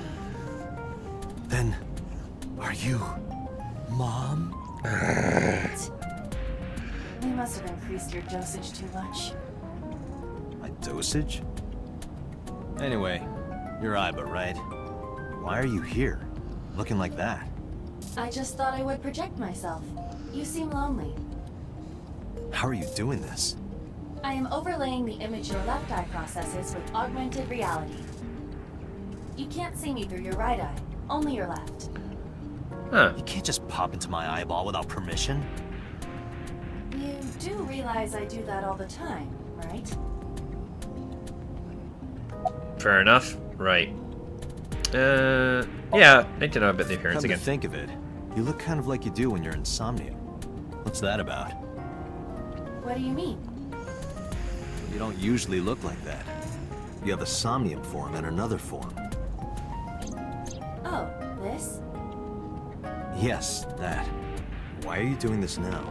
[SPEAKER 2] Then, are you... Mom?
[SPEAKER 5] You must have increased your dosage too much.
[SPEAKER 2] My dosage? Anyway, you're Iba, right? Why are you here? Looking like that?
[SPEAKER 5] I just thought I would project myself. You seem lonely.
[SPEAKER 2] How are you doing this?
[SPEAKER 5] I am overlaying the image your left eye processes with augmented reality. You can't see me through your right eye, only your left.
[SPEAKER 1] Huh.
[SPEAKER 2] You can't just pop into my eyeball without permission.
[SPEAKER 5] You do realize I do that all the time, right?
[SPEAKER 1] Fair enough. Right. Yeah, I need to know about the appearance
[SPEAKER 2] Come to
[SPEAKER 1] again.
[SPEAKER 2] think of it, you look kind of like you do when you're in Somnium. What's that about?
[SPEAKER 5] What do you mean?
[SPEAKER 2] You don't usually look like that. You have a Somnium form and another form.
[SPEAKER 5] Oh, this?
[SPEAKER 2] Yes, that. Why are you doing this now?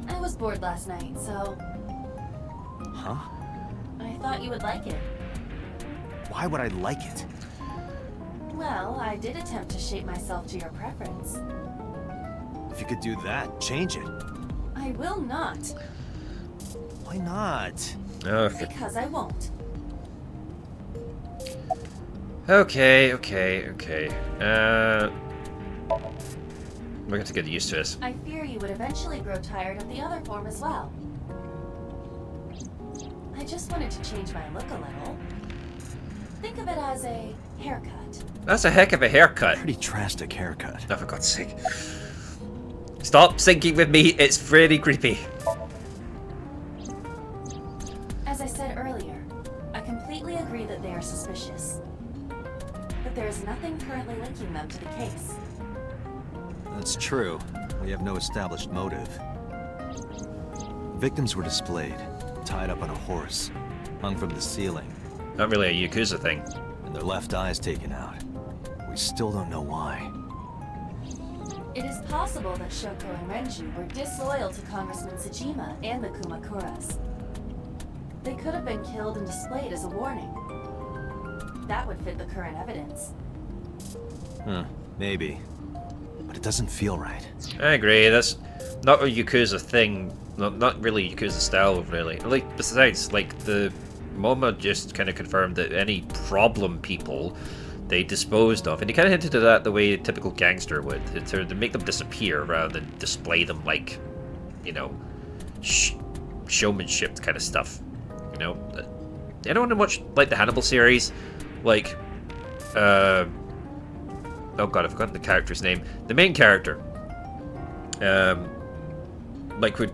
[SPEAKER 5] I was bored last night, so
[SPEAKER 2] Huh?
[SPEAKER 5] I thought you would like it.
[SPEAKER 2] Why would I like it?
[SPEAKER 5] Well, I did attempt to shape myself to your preference.
[SPEAKER 2] If you could do that, change it.
[SPEAKER 5] I will not.
[SPEAKER 2] Why not?
[SPEAKER 1] Okay.
[SPEAKER 5] Because I won't.
[SPEAKER 1] Okay. We're going to get used to this.
[SPEAKER 5] I fear you would eventually grow tired of the other form as well. I just wanted to change my look a little. Think of it as a haircut.
[SPEAKER 1] That's a heck of a haircut.
[SPEAKER 2] Pretty drastic haircut.
[SPEAKER 1] Oh, for God's sake. Stop syncing with me, it's really creepy.
[SPEAKER 5] As I said earlier, I completely agree that they are suspicious. But there is nothing currently linking them to the case.
[SPEAKER 2] That's true. We have no established motive. Victims were displayed, tied up on a horse, hung from the ceiling.
[SPEAKER 1] Not really a Yakuza thing.
[SPEAKER 2] And their left eyes taken out. We still don't know why.
[SPEAKER 5] It is possible that Shoko and Renju were disloyal to Congressman Tsujima and the Kumakuras. They could have been killed and displayed as a warning. That would fit the current evidence.
[SPEAKER 2] Maybe. But it doesn't feel right.
[SPEAKER 1] I agree, that's not a Yakuza thing. Not really Yakuza style, really. Like, besides, like, the MoMA just kind of confirmed that any problem people they disposed of, and he kind of hinted at that the way a typical gangster would, to make them disappear rather than display them like, you know, showmanship kind of stuff. You know, anyone watch like the Hannibal series, like, oh god, I've forgotten the character's name. The main character, like, would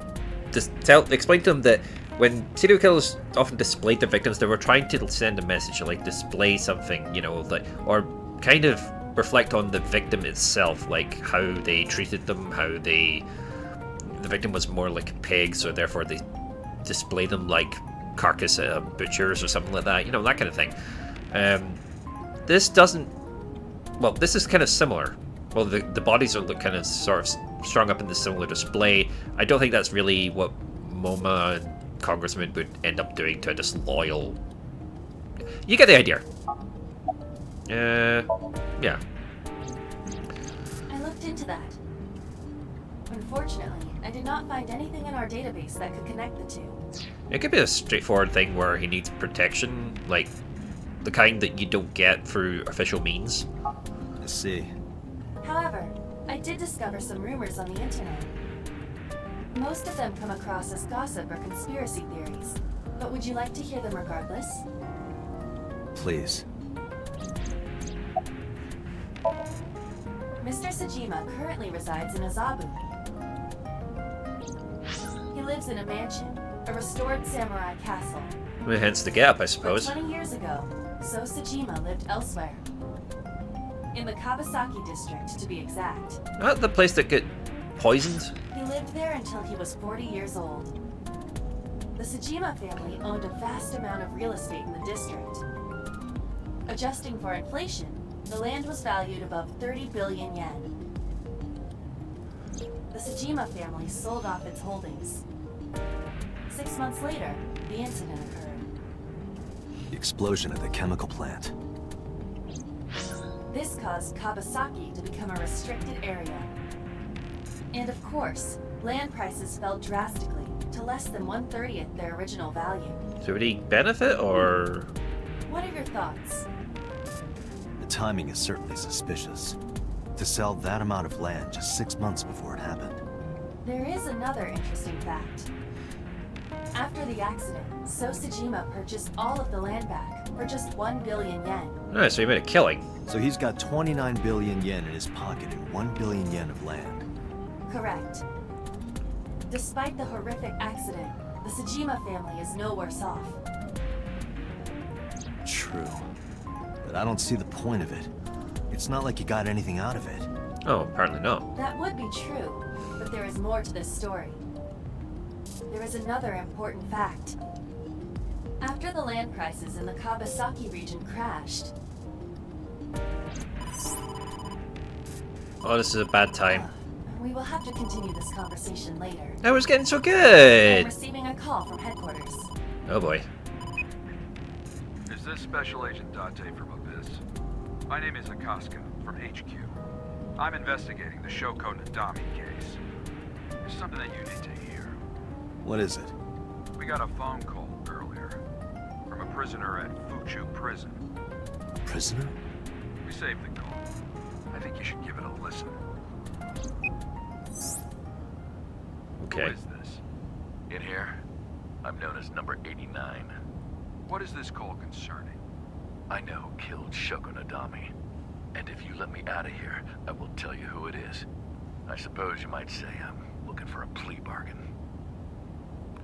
[SPEAKER 1] just explain to them that when serial killers often displayed their victims, they were trying to send a message, or like display something, you know, like, or kind of reflect on the victim itself, like how they treated them, how the victim was more like pigs, so therefore they display them like carcass butchers or something like that, you know, that kind of thing. This doesn't. Well, this is kind of similar. Well, the bodies are kind of sort of strung up in the similar display. I don't think that's really what MoMA and Congressman would end up doing to a disloyal. You get the idea. Yeah.
[SPEAKER 5] I looked into that. Unfortunately, I did not find anything in our database that could connect the two.
[SPEAKER 1] It could be a straightforward thing where he needs protection, like the kind that you don't get through official means.
[SPEAKER 2] I see.
[SPEAKER 5] However, I did discover some rumors on the internet. Most of them come across as gossip or conspiracy theories, but would you like to hear them regardless?
[SPEAKER 2] Please.
[SPEAKER 5] Mr. Tsujima currently resides in Azabu. He lives in a mansion, a restored samurai castle.
[SPEAKER 1] Well, hence the gap, I
[SPEAKER 5] But
[SPEAKER 1] suppose.
[SPEAKER 5] 20 years ago, So Tsujima lived elsewhere. In the Kawasaki district, to be exact.
[SPEAKER 1] Not the place that got poisoned?
[SPEAKER 5] He lived there until he was 40 years old. The Tsujima family owned a vast amount of real estate in the district. Adjusting for inflation, the land was valued above 30 billion yen. The Tsujima family sold off its holdings. 6 months later, the incident occurred.
[SPEAKER 2] The explosion at the chemical plant.
[SPEAKER 5] This caused Kawasaki to become a restricted area. And of course, land prices fell drastically to less than 1/30th their original value.
[SPEAKER 1] So would he benefit, or...?
[SPEAKER 5] What are your thoughts?
[SPEAKER 2] The timing is certainly suspicious. To sell that amount of land just 6 months before it happened.
[SPEAKER 5] There is another interesting fact. After the accident, Sosajima purchased all of the land back for just 1 billion yen.
[SPEAKER 1] Nice, so you made a killing.
[SPEAKER 2] So he's got 29 billion yen in his pocket and 1 billion yen of land.
[SPEAKER 5] Correct. Despite the horrific accident, the Sajima family is no worse off.
[SPEAKER 2] True. But I don't see the point of it. It's not like you got anything out of it.
[SPEAKER 1] Oh, apparently not.
[SPEAKER 5] That would be true, but there is more to this story. There is another important fact. After the land prices in the Kawasaki region crashed...
[SPEAKER 1] Oh, this is a bad time.
[SPEAKER 5] We will have to continue this conversation later.
[SPEAKER 1] I was getting so
[SPEAKER 5] I'm
[SPEAKER 1] good!
[SPEAKER 5] receiving a call from headquarters.
[SPEAKER 1] Oh boy.
[SPEAKER 16] Is this Special Agent Date from Abyss? My name is Akaska, from HQ. I'm investigating the Shoko Nadami case. There's something that you need to hear.
[SPEAKER 2] What is it?
[SPEAKER 16] We got a phone call earlier from a prisoner at Fuchu Prison.
[SPEAKER 2] Prisoner?
[SPEAKER 16] We saved the call. I think you should give it a listen.
[SPEAKER 1] Okay.
[SPEAKER 16] Who is this?
[SPEAKER 17] In here, I'm known as number 89.
[SPEAKER 16] What is this call concerning?
[SPEAKER 17] I know who killed Shoko Nadami. And if you let me out of here, I will tell you who it is. I suppose you might say I'm looking for a plea bargain.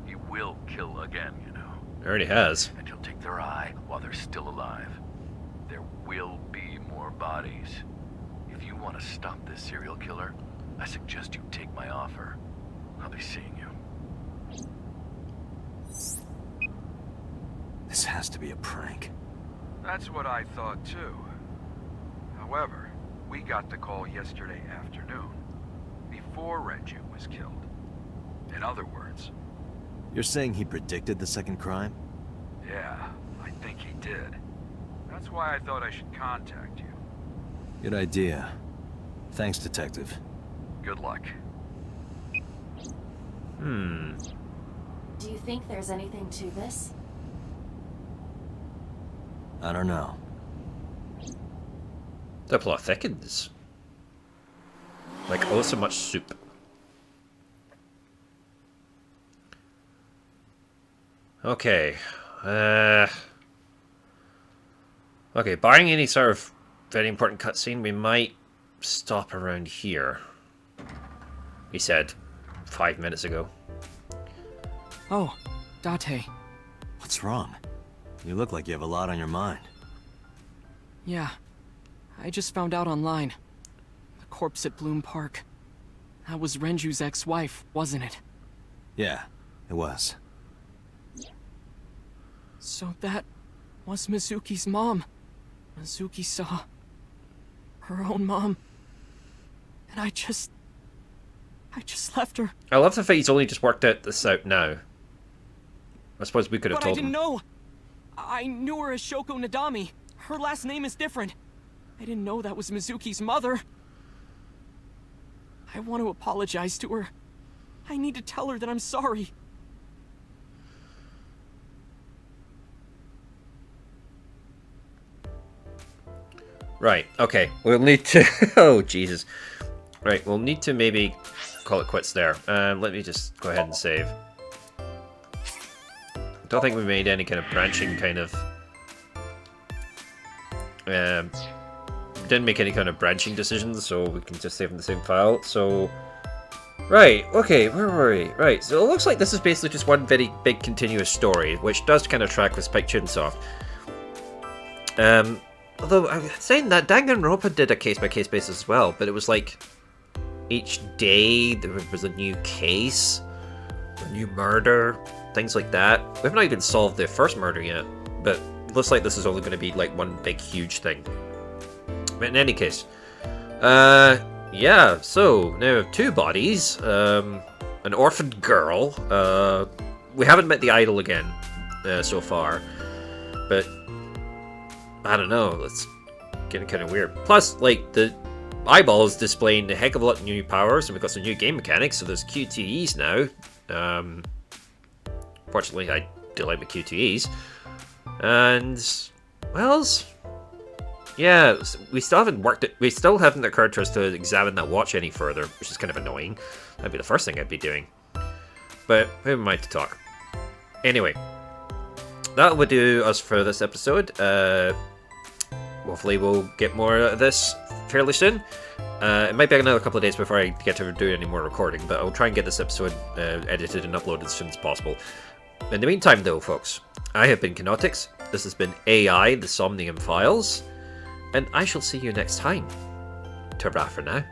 [SPEAKER 17] He will kill again, you know.
[SPEAKER 1] Already has.
[SPEAKER 17] And he'll take their eye while they're still alive. There will be more bodies. If you want to stop this serial killer, I suggest you take my offer. I'll be seeing you.
[SPEAKER 2] This has to be a prank.
[SPEAKER 16] That's what I thought too. However, we got the call yesterday afternoon, before Renju was killed. In other words...
[SPEAKER 2] You're saying he predicted the second crime?
[SPEAKER 16] Yeah, I think he did. That's why I thought I should contact you.
[SPEAKER 2] Good idea. Thanks, Detective.
[SPEAKER 16] Good luck.
[SPEAKER 1] Hmm.
[SPEAKER 5] Do you think there's anything to this?
[SPEAKER 2] I don't know.
[SPEAKER 1] The plot thickens. Like, oh, so much soup. Okay. Okay, barring any sort of very important cutscene, we might stop around here. He said 5 minutes ago.
[SPEAKER 18] Oh, Date.
[SPEAKER 2] What's wrong? You look like you have a lot on your mind.
[SPEAKER 18] Yeah. I just found out online. The corpse at Bloom Park. That was Renju's ex-wife, wasn't it?
[SPEAKER 2] Yeah, it was.
[SPEAKER 18] So that was Mizuki's mom. Mizuki saw her own mom. And I just left her.
[SPEAKER 1] I love the fact he's only just worked out this out now. I suppose we could have
[SPEAKER 18] But I
[SPEAKER 1] told
[SPEAKER 18] didn't
[SPEAKER 1] him.
[SPEAKER 18] know. I knew her as Shoko Nadami. Her last name is different. I didn't know that was Mizuki's mother. I want to apologize to her. I need to tell her that I'm sorry.
[SPEAKER 1] Right, okay. We'll need to... oh, Jesus. Right, we'll need to maybe call it quits there. Let me just go ahead and save. Don't think we made any kind of branching kind of... didn't make any kind of branching decisions, so we can just save in the same file. So... Right, okay, where were we? Right, so it looks like this is basically just one very big continuous story, which does kind of track with Spike Chunsoft. Although, I'm saying that Danganronpa did a case-by-case basis as well, but it was like, each day there was a new case, a new murder, things like that. We have not even solved the first murder yet, but it looks like this is only going to be like one big, huge thing. But in any case, yeah, so now we have two bodies, an orphaned girl, we haven't met the idol again so far, but I don't know, it's getting kind of weird. Plus, like, the eyeball is displaying a heck of a lot of new powers, and we've got some new game mechanics, so there's QTEs now. Fortunately, I do like my QTEs. And what else? Yeah, we still haven't worked it. We still haven't occurred to us to examine that watch any further, which is kind of annoying. That'd be the first thing I'd be doing. But who am I to talk? Anyway, that would do us for this episode. Hopefully we'll get more of this fairly soon. It might be another couple of days before I get to do any more recording, but I'll try and get this episode edited and uploaded as soon as possible. In the meantime, though, folks, I have been Keanotix. This has been AI, the Somnium Files, and I shall see you next time. Ta-ra for now.